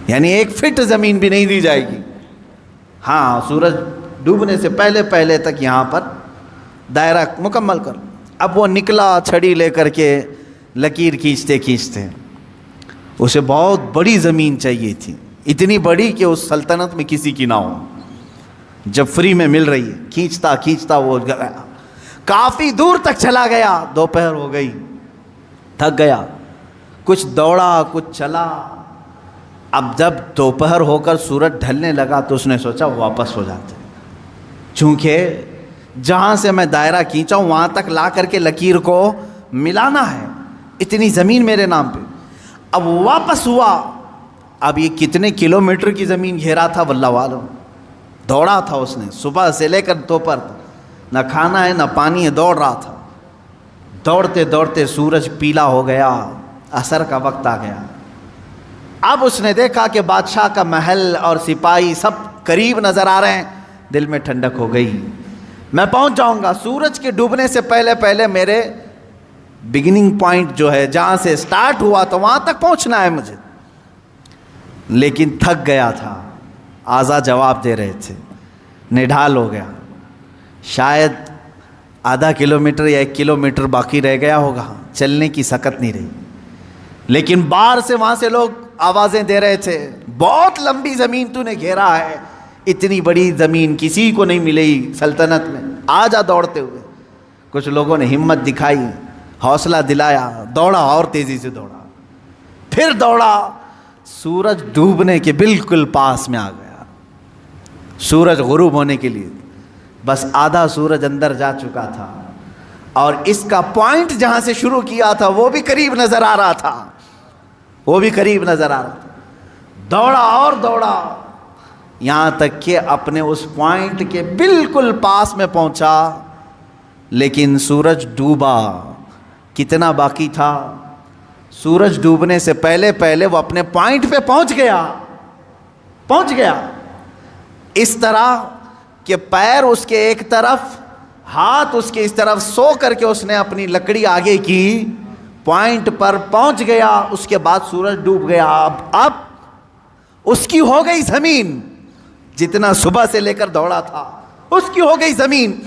S1: یعنی 1 فٹ زمین بھی نہیں دی جائے گی. ہاں, سورج ڈوبنے سے پہلے پہلے تک یہاں پر دائرہ مکمل کر. اب وہ نکلا چھڑی لے کر کے, لکیر کھینچتے کھینچتے. اسے بہت بڑی زمین چاہیے تھی, اتنی بڑی کہ اس سلطنت میں کسی کی نہ ہو. جب فری میں مل رہی ہے, کھینچتا کھینچتا وہ کافی دور تک چلا گیا. دوپہر ہو گئی, تھک گیا, کچھ دوڑا کچھ چلا. اب جب دوپہر ہو کر سورج ڈھلنے لگا تو اس نے سوچا واپس ہو جاتے, چونکہ جہاں سے میں دائرہ کھینچا ہوں وہاں تک لا کر کے لکیر کو ملانا ہے, اتنی زمین میرے نام پہ. اب واپس ہوا. اب یہ کتنے کلومیٹر کی زمین گھیرا تھا واللہ عالم. دوڑا تھا اس نے صبح سے لے کر دوپہر تک, نہ کھانا ہے نہ پانی ہے, دوڑ رہا تھا. دوڑتے دوڑتے سورج پیلا ہو گیا, عصر کا وقت آ گیا. اب اس نے دیکھا کہ بادشاہ کا محل اور سپاہی سب قریب نظر آ رہے ہیں. دل میں ٹھنڈک ہو گئی, میں پہنچ جاؤں گا. سورج کے ڈوبنے سے پہلے پہلے میرے بگننگ پوائنٹ جو ہے, جہاں سے سٹارٹ ہوا تو وہاں تک پہنچنا ہے مجھے. لیکن تھک گیا تھا, اعضا جواب دے رہے تھے, نڈھال ہو گیا. شاید آدھا کلومیٹر یا 1 کلومیٹر باقی رہ گیا ہوگا, چلنے کی سکت نہیں رہی. لیکن باہر سے وہاں سے لوگ آوازیں دے رہے تھے, بہت لمبی زمین تو نے گھیرا ہے, اتنی بڑی زمین کسی کو نہیں ملی سلطنت میں, آ جا دوڑتے ہوئے. کچھ لوگوں نے ہمت دکھائی, حوصلہ دلایا, دوڑا اور تیزی سے دوڑا, پھر دوڑا. سورج ڈوبنے کے بالکل پاس میں آ گیا. سورج غروب ہونے کے لیے بس آدھا سورج اندر جا چکا تھا, اور اس کا پوائنٹ جہاں سے شروع کیا تھا وہ بھی قریب نظر آ رہا تھا, وہ بھی قریب نظر آ رہا تھا. دوڑا اور دوڑا, یہاں تک کہ اپنے اس پوائنٹ کے بالکل پاس میں پہنچا. لیکن سورج ڈوبا. کتنا باقی تھا؟ سورج ڈوبنے سے پہلے پہلے وہ اپنے پوائنٹ پہ پہنچ گیا. اس طرح کہ پیر اس کے ایک طرف, ہاتھ اس کے اس طرف, سو کر کے اس نے اپنی لکڑی آگے کی, پوائنٹ پر پہنچ گیا. اس کے بعد سورج ڈوب گیا. اب اس کی ہو گئی زمین, جتنا صبح سے لے کر دوڑا تھا اس کی ہو گئی زمین.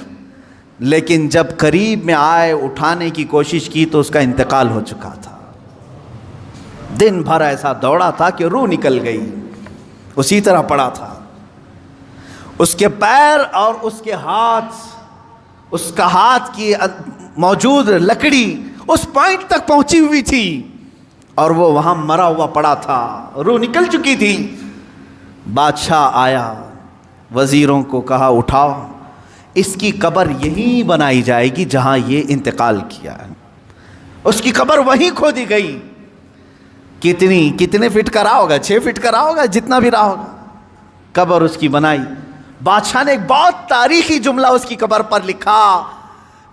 S1: لیکن جب قریب میں آئے, اٹھانے کی کوشش کی تو اس کا انتقال ہو چکا تھا. دن بھر ایسا دوڑا تھا کہ روح نکل گئی, اسی طرح پڑا تھا. اس کے پیر اور اس کے ہاتھ, اس کا ہاتھ کی موجود لکڑی اس پوائنٹ تک پہنچی ہوئی تھی, اور وہ وہاں مرا ہوا پڑا تھا, روح نکل چکی تھی. بادشاہ آیا, وزیروں کو کہا اٹھاؤ, اس کی قبر یہیں بنائی جائے گی جہاں یہ انتقال کیا ہے. اس کی قبر وہیں کھودی گئی. کتنے فٹ کا رہا ہوگا, 6 فٹ کا رہا ہوگا, جتنا بھی رہا ہوگا. قبر اس کی بنائی. بادشاہ نے ایک بہت تاریخی جملہ اس کی قبر پر لکھا,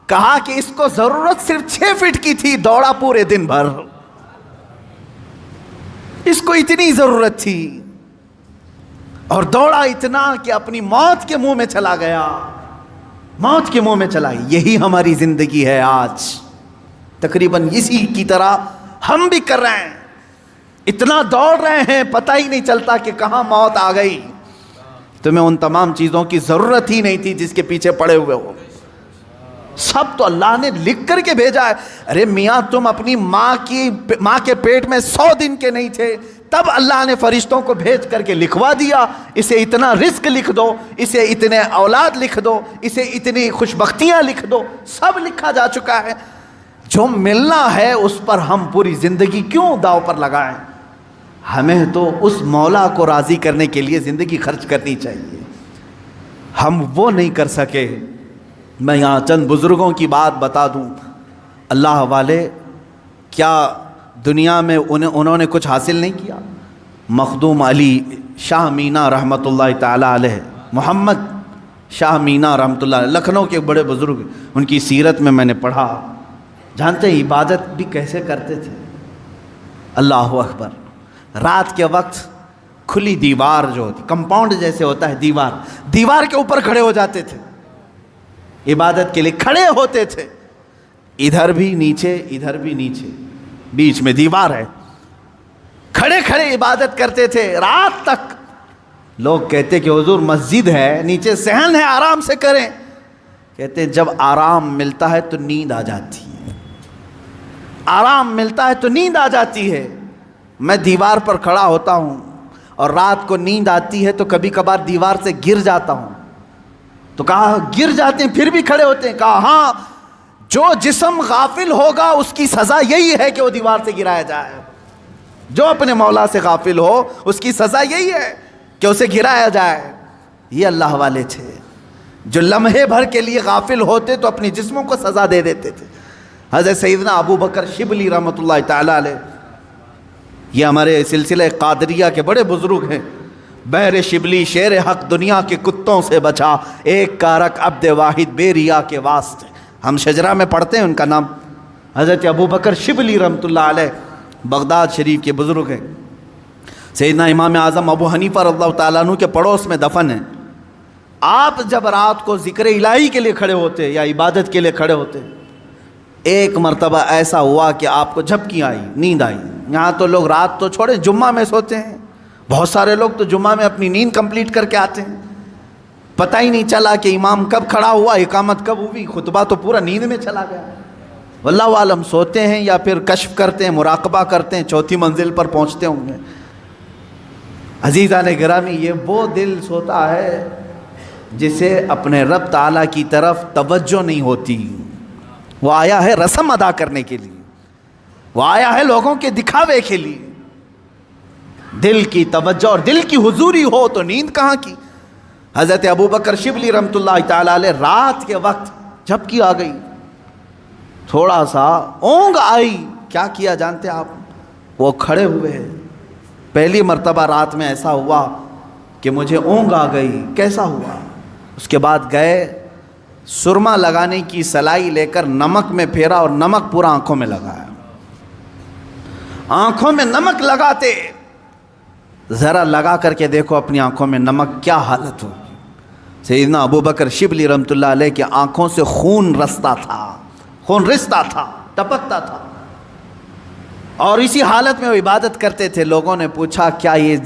S1: کہا کہ اس کو ضرورت صرف 6 فٹ کی تھی, دوڑا پورے دن بھر, اس کو اتنی ضرورت تھی, اور دوڑا اتنا کہ اپنی موت کے منہ میں چلا گیا. موت کے منہ میں چلا. یہی ہماری زندگی ہے آج, تقریباً اسی کی طرح ہم بھی کر رہے ہیں. اتنا دوڑ رہے ہیں پتہ ہی نہیں چلتا کہ کہاں موت آ گئی. تمہیں ان تمام چیزوں کی ضرورت ہی نہیں تھی جس کے پیچھے پڑے ہوئے ہو. سب تو اللہ نے لکھ کر کے بھیجا ہے. ارے میاں تم اپنی ماں کے پیٹ میں 100 دن کے نہیں تھے, تب اللہ نے فرشتوں کو بھیج کر کے لکھوا دیا, اسے اتنا رزق لکھ دو, اسے اتنے اولاد لکھ دو, اسے اتنی خوشبختیاں لکھ دو. سب لکھا جا چکا ہے. جو ملنا ہے اس پر ہم پوری زندگی کیوں داؤ پر لگائیں؟ ہمیں تو اس مولا کو راضی کرنے کے لیے زندگی خرچ کرنی چاہیے. ہم وہ نہیں کر سکے. میں یہاں چند بزرگوں کی بات بتا دوں. اللہ والے کیا دنیا میں انہوں نے کچھ حاصل نہیں کیا؟ مخدوم علی شاہ مینا رحمۃ اللہ تعالی علیہ, محمد شاہ مینا رحمۃ اللہ علیہ, لکھنؤ کے بڑے بزرگ, ان کی سیرت میں نے پڑھا. جانتے ہیں عبادت بھی کیسے کرتے تھے؟ اللہ اکبر. رات کے وقت کھلی دیوار جو ہوتی, کمپاؤنڈ جیسے ہوتا ہے دیوار کے اوپر کھڑے ہو جاتے تھے, عبادت کے لیے کھڑے ہوتے تھے. ادھر بھی نیچے ادھر بھی نیچے, بیچ میں دیوار ہے, کھڑے کھڑے عبادت کرتے تھے رات تک. لوگ کہتے کہ حضور مسجد ہے, نیچے صحن ہے, آرام سے کریں. کہتے جب آرام ملتا ہے تو نیند آ جاتی ہے, آرام ملتا ہے تو نیند آ جاتی ہے. میں دیوار پر کھڑا ہوتا ہوں اور رات کو نیند آتی ہے تو کبھی کبھار دیوار سے گر جاتا ہوں. تو کہا گر جاتے ہیں پھر بھی کھڑے ہوتے ہیں؟ کہا ہاں, جو جسم غافل ہوگا اس کی سزا یہی ہے کہ وہ دیوار سے گرایا جائے. جو اپنے مولا سے غافل ہو اس کی سزا یہی ہے کہ اسے گرایا جائے. یہ اللہ والے تھے جو لمحے بھر کے لیے غافل ہوتے تو اپنے جسموں کو سزا دے دیتے تھے. حضرت سیدنا ابو بکر شبلی رحمۃ اللہ تعالی علیہ, یہ ہمارے سلسلہ قادریہ کے بڑے بزرگ ہیں. بحر شبلی شیر حق دنیا کے کتوں سے بچا, ایک کارک عبد واحد بے ریا کے واسطے. ہم شجرہ میں پڑھتے ہیں ان کا نام. حضرت ابو بکر شبلی رحمۃ اللہ علیہ بغداد شریف کے بزرگ ہیں. سیدنا امام اعظم ابو حنیفہ رضی اللہ تعالیٰ عنہ کے پڑوس میں دفن ہیں. آپ جب رات کو ذکر الہی کے لیے کھڑے ہوتے یا عبادت کے لیے کھڑے ہوتے, ایک مرتبہ ایسا ہوا کہ آپ کو جھپکی آئی, نیند آئی. یہاں تو لوگ رات تو چھوڑے جمعہ میں سوتے ہیں, بہت سارے لوگ تو جمعہ میں اپنی نیند کمپلیٹ کر کے آتے ہیں. پتہ ہی نہیں چلا کہ امام کب کھڑا ہوا, اقامت کب ہوئی, خطبہ تو پورا نیند میں چلا گیا. واللہ عالم سوتے ہیں یا پھر کشف کرتے ہیں, مراقبہ کرتے ہیں, چوتھی منزل پر پہنچتے ہوں گے. عزیزان گرامی, یہ وہ دل سوتا ہے جسے اپنے رب تعالیٰ کی طرف توجہ نہیں ہوتی. وہ آیا ہے رسم ادا کرنے کے لیے, وہ آیا ہے لوگوں کے دکھاوے کے لیے. دل کی توجہ اور دل کی حضوری ہو تو نیند کہاں کی. حضرت ابو بکر شبلی رحمۃ اللہ تعالی علیہ رات کے وقت جھپکی آ گئی, تھوڑا سا اونگ آئی. کیا کیا جانتے آپ؟ وہ کھڑے ہوئے. پہلی مرتبہ رات میں ایسا ہوا کہ مجھے اونگ آ گئی. کیسا ہوا؟ اس کے بعد گئے, سرما لگانے کی سلائی لے کر نمک میں پھیرا اور نمک پورا آنکھوں میں لگایا. آنکھوں میں نمک لگاتے, ذرا لگا کر کے دیکھو اپنی آنکھوں میں نمک کیا حالت ہوگی. سیدنا ابو بکر شبلی رحمۃ اللہ علیہ کی آنکھوں سے خون رستا تھا, خون رستا تھا, ٹپکتا تھا, اور اسی حالت میں وہ عبادت کرتے تھے. لوگوں نے پوچھا کیا یہ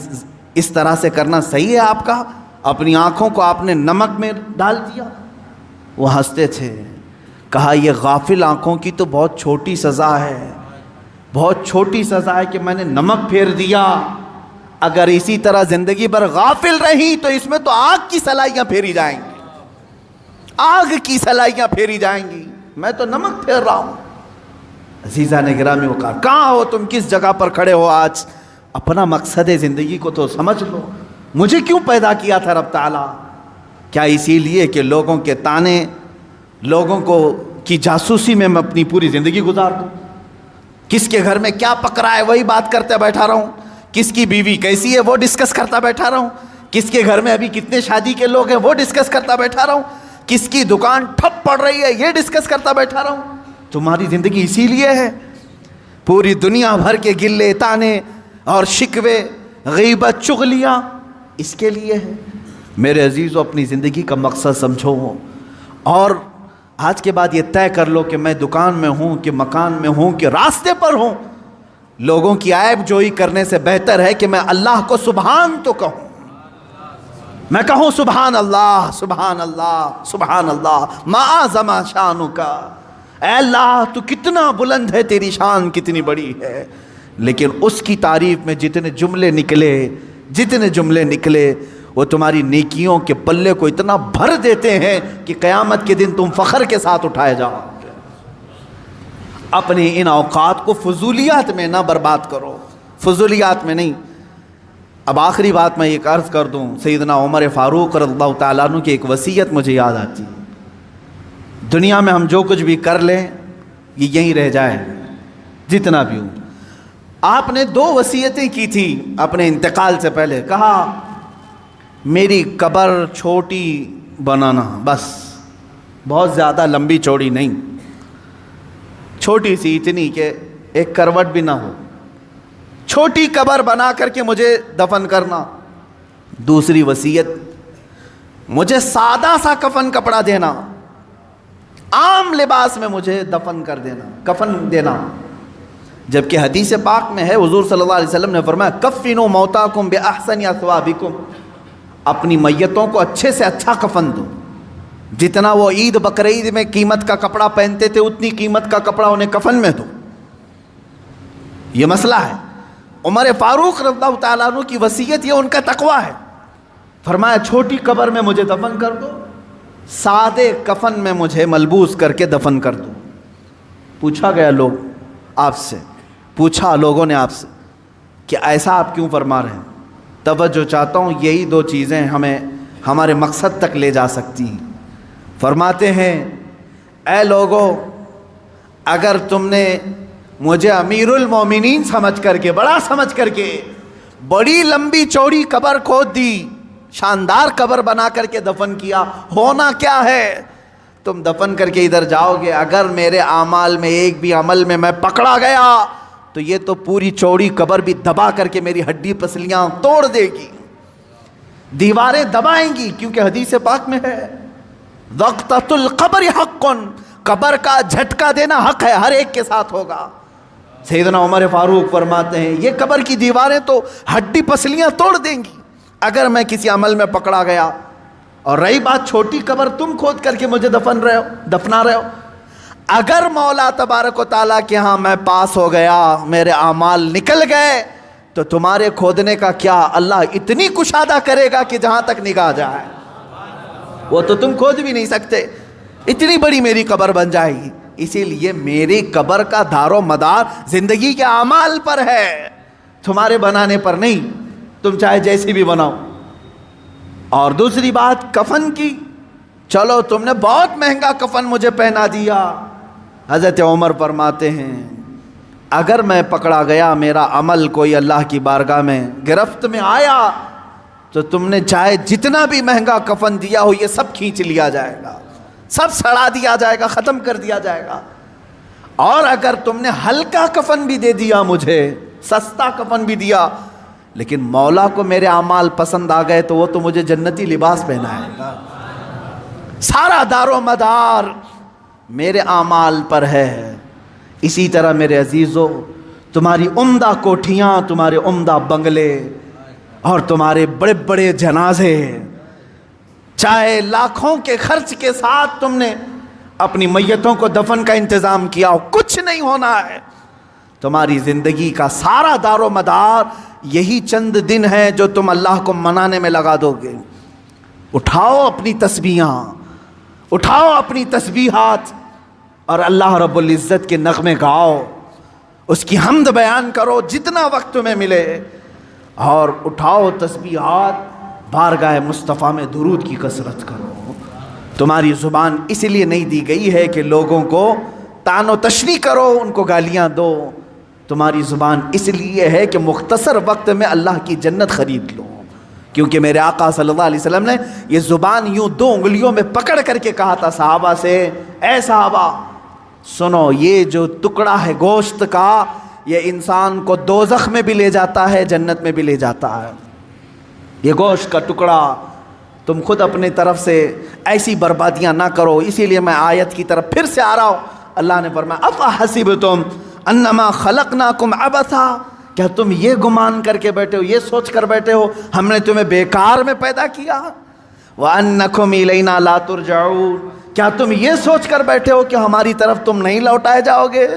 S1: اس طرح سے کرنا صحیح ہے آپ کا؟ اپنی آنکھوں کو آپ نے نمک میں ڈال دیا. وہ ہنستے تھے. کہا یہ غافل آنکھوں کی تو بہت چھوٹی سزا ہے, بہت چھوٹی سزا ہے کہ میں نے نمک پھیر دیا. اگر اسی طرح زندگی بھر غافل رہی تو اس میں تو آگ کی سلائیاں پھیری جائیں گی, آگ کی سلائیاں پھیری جائیں گی. میں تو نمک پھیر رہا ہوں. عزیزان گرامی, وہ کہاں ہو تم, کس جگہ پر کھڑے ہو آج؟ اپنا مقصد زندگی کو تو سمجھ لو. مجھے کیوں پیدا کیا تھا رب تعالیٰ؟ کیا اسی لیے کہ لوگوں کے تانے, لوگوں کو کی جاسوسی میں اپنی پوری زندگی گزار دوں؟ کس کے گھر میں کیا پک رہا ہے وہی بات کرتے بیٹھا رہا ہوں, کس کی بیوی کیسی ہے وہ ڈسکس کرتا بیٹھا رہا ہوں, کس کے گھر میں ابھی کتنے شادی کے لوگ ہیں وہ ڈسکس کرتا بیٹھا رہا ہوں, کس کی دکان ٹھپ پڑ رہی ہے یہ ڈسکس کرتا بیٹھا رہا ہوں. تمہاری زندگی اسی لیے ہے. پوری دنیا بھر کے گلے تانے اور شکوے, غیبت, چغلیاں اس کے لیے ہے. میرے عزیزو, اپنی زندگی کا مقصد سمجھو, اور آج کے بعد یہ طے کر لو کہ میں دکان میں ہوں کہ مکان میں ہوں کہ راستے پر ہوں, لوگوں کی عیب جوئی کرنے سے بہتر ہے کہ میں اللہ کو سبحان تو کہوں، میں کہوں سبحان اللہ سبحان اللہ سبحان اللہ، ما اعظم شانک، اے اللہ تو کتنا بلند ہے، تیری شان کتنی بڑی ہے۔ لیکن اس کی تعریف میں جتنے جملے نکلے وہ تمہاری نیکیوں کے پلے کو اتنا بھر دیتے ہیں کہ قیامت کے دن تم فخر کے ساتھ اٹھائے جاؤ۔ اپنے ان اوقات کو فضولیات میں نہ برباد کرو، فضولیات میں نہیں۔ اب آخری بات میں ایک عرض کر دوں، سیدنا عمر فاروق رضی اللہ تعالیٰ عنہ کی ایک وصیت مجھے یاد آتی ہے، دنیا میں ہم جو کچھ بھی کر لیں یہ یہیں رہ جائے، جتنا بھی ہو۔ آپ نے 2 وصیتیں کی تھی اپنے انتقال سے پہلے، کہا میری قبر چھوٹی بنانا، بس بہت زیادہ لمبی چوڑی نہیں، چھوٹی سی، اتنی کہ ایک کروٹ بھی نہ ہو، چھوٹی قبر بنا کر کے مجھے دفن کرنا۔ دوسری وصیت، مجھے سادہ سا کفن کپڑا دینا، عام لباس میں مجھے دفن کر دینا، کفن دینا۔ جبکہ حدیث پاک میں ہے، حضور صلی اللہ علیہ وسلم نے فرمایا کفنوا موتاکم باحسن اثوابکم، اپنی میتوں کو اچھے سے اچھا کفن دو، جتنا وہ عید بقرعید میں قیمت کا کپڑا پہنتے تھے اتنی قیمت کا کپڑا انہیں کفن میں دو۔ یہ مسئلہ ہے۔ عمر فاروق رضی اللہ تعالیٰ عنہ کی وصیت، یہ ان کا تقویٰ ہے۔ فرمایا چھوٹی قبر میں مجھے دفن کر دو، سادے کفن میں مجھے ملبوس کر کے دفن کر دو۔ پوچھا گیا لوگوں نے آپ سے کہ ایسا آپ کیوں فرما رہے ہیں؟ توجہ چاہتا ہوں، یہی 2 چیزیں ہمیں ہمارے مقصد تک لے جا سکتی ہیں۔ فرماتے ہیں اے لوگو، اگر تم نے مجھے امیر المومنین سمجھ کر کے، بڑا سمجھ کر کے بڑی لمبی چوڑی قبر کھود دی، شاندار قبر بنا کر کے دفن کیا، ہونا کیا ہے؟ تم دفن کر کے ادھر جاؤ گے، اگر میرے اعمال میں ایک بھی عمل میں پکڑا گیا تو یہ تو پوری چوڑی قبر بھی دبا کر کے میری ہڈی پسلیاں توڑ دے گی، دیواریں دبائیں گی، کیونکہ حدیث پاک میں ہے وقتۃ القبر حق، قبر کا جھٹکا دینا حق ہے، ہر ایک کے ساتھ ہوگا۔ سیدنا عمر فاروق فرماتے ہیں یہ قبر کی دیواریں تو ہڈی پسلیاں توڑ دیں گی اگر میں کسی عمل میں پکڑا گیا۔ اور رہی بات چھوٹی قبر، تم کھود کر کے مجھے دفنا رہے ہو، اگر مولا تبارک و تعالیٰ کے ہاں میں پاس ہو گیا، میرے اعمال نکل گئے، تو تمہارے کھودنے کا کیا، اللہ اتنی کشادہ کرے گا کہ جہاں تک نگاہ جائے وہ تو تم کھود بھی نہیں سکتے، اتنی بڑی میری قبر بن جائے گی۔ اسی لیے میری قبر کا دار و مدار زندگی کے اعمال پر ہے، تمہارے بنانے پر نہیں، تم چاہے جیسی بھی بناؤ۔ اور دوسری بات کفن کی، چلو تم نے بہت مہنگا کفن مجھے پہنا دیا، حضرت عمر فرماتے ہیں اگر میں پکڑا گیا، میرا عمل کوئی اللہ کی بارگاہ میں گرفت میں آیا، تو تم نے چاہے جتنا بھی مہنگا کفن دیا ہو یہ سب کھینچ لیا جائے گا، سب سڑا دیا جائے گا، ختم کر دیا جائے گا۔ اور اگر تم نے ہلکا کفن بھی دے دیا مجھے، سستا کفن بھی دیا، لیکن مولا کو میرے اعمال پسند آ گئے تو وہ تو مجھے جنتی لباس پہنائے گا۔ سارا دار و مدار میرے اعمال پر ہے۔ اسی طرح میرے عزیزو، تمہاری عمدہ کوٹھیاں، تمہارے عمدہ بنگلے اور تمہارے بڑے بڑے جنازے، چاہے لاکھوں کے خرچ کے ساتھ تم نے اپنی میتوں کو دفن کا انتظام کیا ہو، کچھ نہیں ہونا ہے۔ تمہاری زندگی کا سارا دار و مدار یہی چند دن ہے جو تم اللہ کو منانے میں لگا دو گے۔ اٹھاؤ اپنی تسبیحاں، اٹھاؤ اپنی تسبیحات اور اللہ رب العزت کے نغمے گاؤ، اس کی حمد بیان کرو جتنا وقت تمہیں ملے، اور اٹھاؤ تسبیحات، بارگاہ مصطفیٰ میں درود کی کثرت کرو۔ تمہاری زبان اس لیے نہیں دی گئی ہے کہ لوگوں کو طعن و تشنیع کرو، ان کو گالیاں دو، تمہاری زبان اس لیے ہے کہ مختصر وقت میں اللہ کی جنت خرید لو۔ کیونکہ میرے آقا صلی اللہ علیہ وسلم نے یہ زبان یوں 2 انگلیوں میں پکڑ کر کے کہا تھا صحابہ سے، اے صحابہ سنو، یہ جو ٹکڑا ہے گوشت کا، یہ انسان کو دوزخ میں بھی لے جاتا ہے، جنت میں بھی لے جاتا ہے۔ یہ گوشت کا ٹکڑا، تم خود اپنے طرف سے ایسی بربادیاں نہ کرو۔ اسی لیے میں آیت کی طرف پھر سے آ رہا ہوں۔ اللہ نے فرمایا افحسبتم انما خلقناکم عبثا، کیا تم یہ گمان کر کے بیٹھے ہو، یہ سوچ کر بیٹھے ہو ہم نے تمہیں بیکار میں پیدا کیا؟ وَأَنَّكُمْ إِلَيْنَا لَا تُرْجَعُونَ، کیا تم یہ سوچ کر بیٹھے ہو کہ ہماری طرف تم نہیں لوٹائے جاؤ گے؟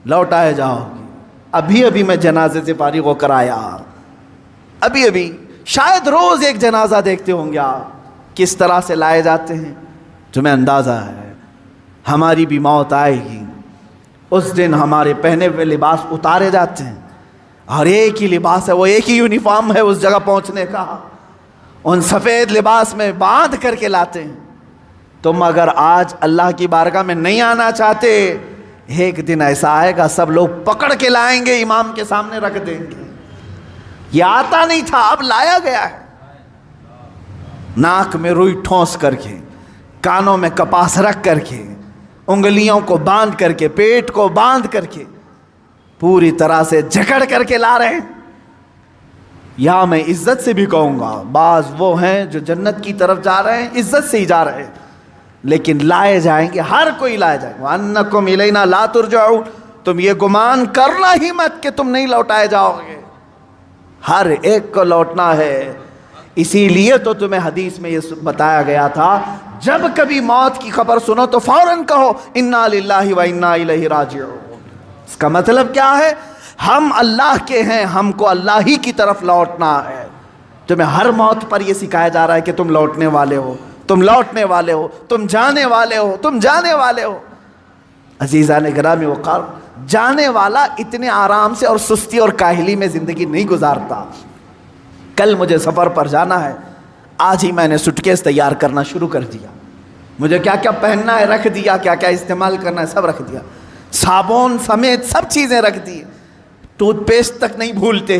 S1: لوٹائے جاؤ گے۔ ابھی ابھی میں جنازے سے فارغ ہو کر آیا، ابھی ابھی، شاید روز ایک جنازہ دیکھتے ہوں گے آپ، کس طرح سے لائے جاتے ہیں، تمہیں اندازہ ہے ہماری بھی موت آئے گی، اس دن ہمارے پہنے ہوئے لباس اتارے جاتے ہیں، اور ایک ہی لباس ہے، وہ ایک ہی یونیفارم ہے اس جگہ پہنچنے کا، ان سفید لباس میں باندھ کر کے لاتے ہیں۔ تم اگر آج اللہ کی بارگاہ میں نہیں آنا چاہتے، ایک دن ایسا آئے گا سب لوگ پکڑ کے لائیں گے، امام کے سامنے رکھ دیں گے، یہ آتا نہیں تھا اب لایا گیا ہے، ناک میں روئی ٹھونس کر کے، کانوں میں کپاس رکھ کر کے، انگلیوں کو باندھ کر کے، پیٹ کو باندھ کر کے، پوری طرح سے جکڑ کر کے لا رہے ہیں۔ یا میں عزت سے بھی کہوں گا، بعض وہ ہیں جو جنت کی طرف جا رہے ہیں، عزت سے ہی جا رہے ہیں، لیکن لائے جائیں گے، ہر کوئی لائے جائیں گے۔ وَأَنَّكُمْ إِلَيْنَا لَا تُرْجَعُونَ، تم یہ گمان کرنا ہی مت کہ تم نہیں لوٹائے جاؤ گے، ہر ایک کو لوٹنا ہے۔ اسی لیے تو تمہیں حدیث میں یہ بتایا گیا تھا، جب کبھی موت کی خبر سنو تو فوراً کہو اِنَّا لِلَّهِ وَإِنَّا إِلَيْهِ رَاجِعُونَ۔ اس کا مطلب کیا ہے؟ ہم اللہ کے ہیں، ہم کو اللہ ہی کی طرف لوٹنا ہے۔ تمہیں ہر موت پر یہ سکھایا جا رہا ہے کہ تم لوٹنے والے ہو، تم لوٹنے والے ہو، تم جانے والے ہو، تم جانے والے ہو۔ عزیزان گرامی وقار، جانے والا اتنے آرام سے اور سستی اور کاہلی میں زندگی نہیں گزارتا۔ کل مجھے سفر پر جانا ہے، آج ہی میں نے سوٹکیس تیار کرنا شروع کر دیا، مجھے کیا کیا پہننا ہے رکھ دیا، کیا کیا استعمال کرنا ہے سب رکھ دیا، صابن سمیت سب چیزیں رکھ دی، ٹوتھ پیسٹ تک نہیں بھولتے۔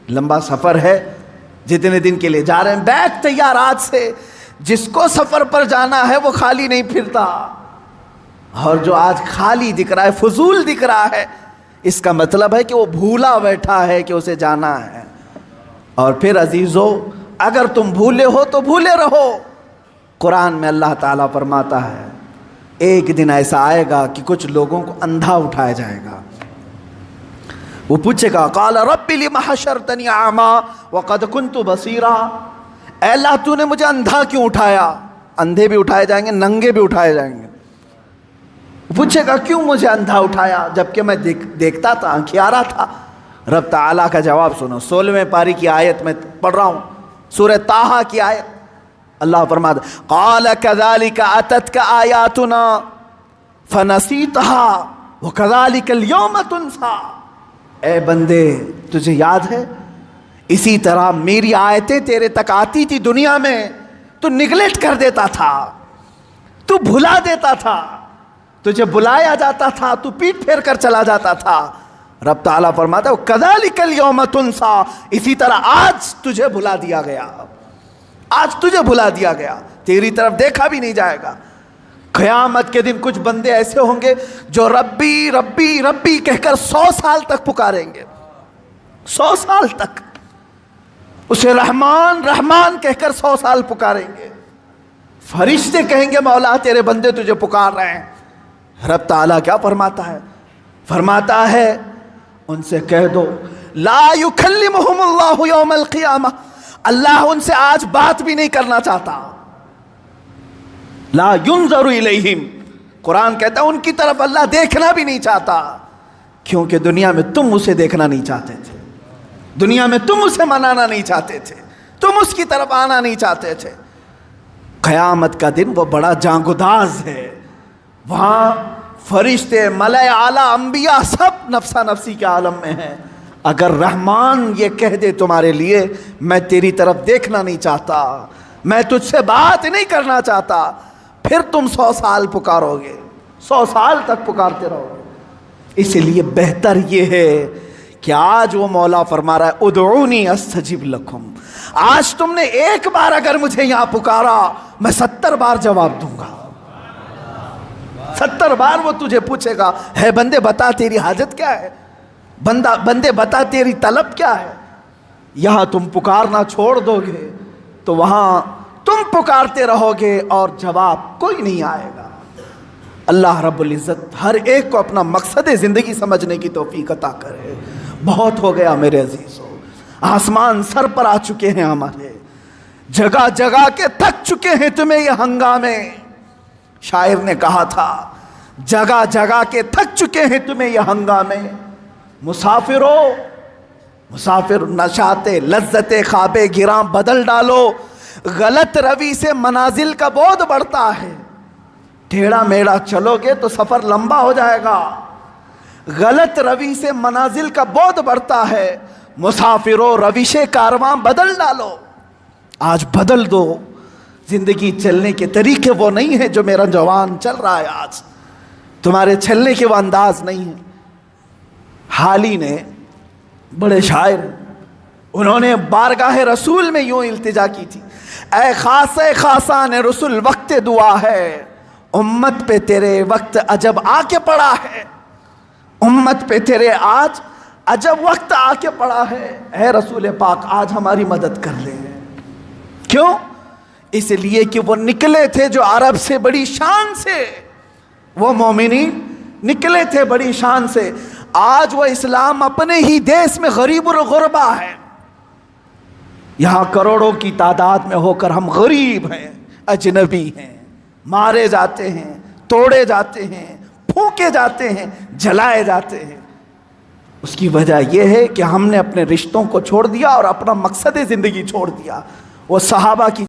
S1: لمبا سفر ہے، جتنے دن کے لیے جا رہے ہیں، بیگ تیار آج سے۔ جس کو سفر پر جانا ہے وہ خالی نہیں پھرتا، اور جو آج خالی دکھ رہا ہے، فضول دکھ رہا ہے، اس کا مطلب ہے کہ وہ بھولا بیٹھا ہے کہ اسے جانا ہے۔ اور پھر عزیزو، اگر تم بھولے ہو تو بھولے رہو۔ قرآن میں اللہ تعالیٰ فرماتا ہے ایک دن ایسا آئے گا کہ کچھ لوگوں کو اندھا اٹھایا جائے گا، وہ پوچھے گا قال رب لم حشرتنی اعما وقد كنت بصیرا، اے اللہ تو نے مجھے اندھا کیوں اٹھایا؟ اندھے بھی اٹھائے جائیں گے، ننگے بھی اٹھائے جائیں گے۔ پوچھے گا کیوں مجھے اندھا اٹھایا جبکہ میں دیکھتا تھا، آنکھیارا تھا؟ رب تعالیٰ کا جواب سنو، 16ویں پاری کی آیت میں پڑھ رہا ہوں، سورہ طٰہٰ کی آیت۔ اللہ فرماتا قال كذلك اتتك آیاتنا فنسیتها وكذلك اليوم تنسى، اے بندے تجھے یاد ہے اسی طرح میری آیتیں تیرے تک آتی تھی دنیا میں، تو نگلیکٹ کر دیتا تھا، تو بھلا دیتا تھا، تجھے بلایا جاتا تھا تو پیٹ پھیر کر چلا جاتا تھا۔ رب تعالیٰ فرماتا ہے کذالک الیوم تنسیٰ، اسی طرح آج تجھے بھلا دیا گیا، آج تجھے بھلا دیا گیا، تیری طرف دیکھا بھی نہیں جائے گا۔ قیامت کے دن کچھ بندے ایسے ہوں گے جو ربی ربی ربی کہہ کر 100 سال تک پکاریں گے، 100 سال تک اسے رحمان رحمان کہہ کر 100 سال پکاریں گے۔ فرشتے کہیں گے مولا تیرے بندے تجھے پکار رہے ہیں۔ رب تعالیٰ کیا فرماتا ہے؟ فرماتا ہے ان سے کہہ دو لا یکلمہم اللہ یوم القیامہ، اللہ ان سے آج بات بھی نہیں کرنا چاہتا۔ لا ینظر الیہم، قرآن کہتا ہے ان کی طرف اللہ دیکھنا بھی نہیں چاہتا، کیونکہ دنیا میں تم اسے دیکھنا نہیں چاہتے تھے، دنیا میں تم اسے منانا نہیں چاہتے تھے، تم اس کی طرف آنا نہیں چاہتے تھے۔ قیامت کا دن وہ بڑا جانگداز ہے، وہاں فرشتے ملائے اعلیٰ انبیاء سب نفسا نفسی کے عالم میں ہیں۔ اگر رحمان یہ کہہ دے تمہارے لیے میں تیری طرف دیکھنا نہیں چاہتا، میں تجھ سے بات نہیں کرنا چاہتا، پھر تم 100 سال پکارو گے، 100 سال تک پکارتے رہو گے۔ اس لیے بہتر یہ ہے کہ آج وہ مولا فرما رہا ہے ادعونی استجب لکم، آج تم نے ایک بار اگر مجھے یہاں پکارا میں 70 بار جواب دوں گا، 70 بار وہ تجھے پوچھے گا ہے بندے بتا تیری حاجت کیا ہے، بندے بتا تیری طلب کیا ہے۔ یہاں تم پکارنا چھوڑ دو گے تو وہاں تم پکارتے رہو گے اور جواب کوئی نہیں آئے گا۔ اللہ رب العزت ہر ایک کو اپنا مقصد زندگی سمجھنے کی توفیق عطا کرے۔ بہت ہو گیا میرے عزیزوں، آسمان سر پر آ چکے ہیں ہمارے، جگہ جگہ کے تھک چکے ہیں تمہیں یہ ہنگامے۔ شاعر نے کہا تھا جگہ جگہ کے تھک چکے ہیں تمہیں یہ ہنگامے، مسافرو مسافر نشاط لذت خواب گراں بدل ڈالو، غلط روی سے منازل کا بعد بڑھتا ہے، ٹیڑھا میڑھا چلو گے تو سفر لمبا ہو جائے گا، غلط روی سے منازل کا بعد بڑھتا ہے، مسافرو روش کارواں بدل ڈالو۔ آج بدل دو، زندگی چلنے کے طریقے وہ نہیں ہیں جو میرا جوان چل رہا ہے آج، تمہارے چلنے کے وہ انداز نہیں ہیں۔ حالی نے بڑے شاعر، انہوں نے بارگاہ رسول میں یوں التجا کی تھی، اے خاص خاصان رسول وقت دعا ہے، امت پہ تیرے وقت عجب آ کے پڑا ہے، امت پہ تیرے آج عجب وقت آ کے پڑا ہے، اے رسول پاک آج ہماری مدد کر لے۔ کیوں؟ اس لیے کہ وہ نکلے تھے جو عرب سے بڑی شان سے، وہ مومنین نکلے تھے بڑی شان سے، آج وہ اسلام اپنے ہی دیش میں غریب الغربا ہے، یہاں کروڑوں کی تعداد میں ہو کر ہم غریب ہیں، اجنبی ہیں، مارے جاتے ہیں، توڑے جاتے ہیں، پھونکے جاتے ہیں، جلائے جاتے ہیں۔ اس کی وجہ یہ ہے کہ ہم نے اپنے رشتوں کو چھوڑ دیا اور اپنا مقصد زندگی چھوڑ دیا۔ وہ صحابہ کی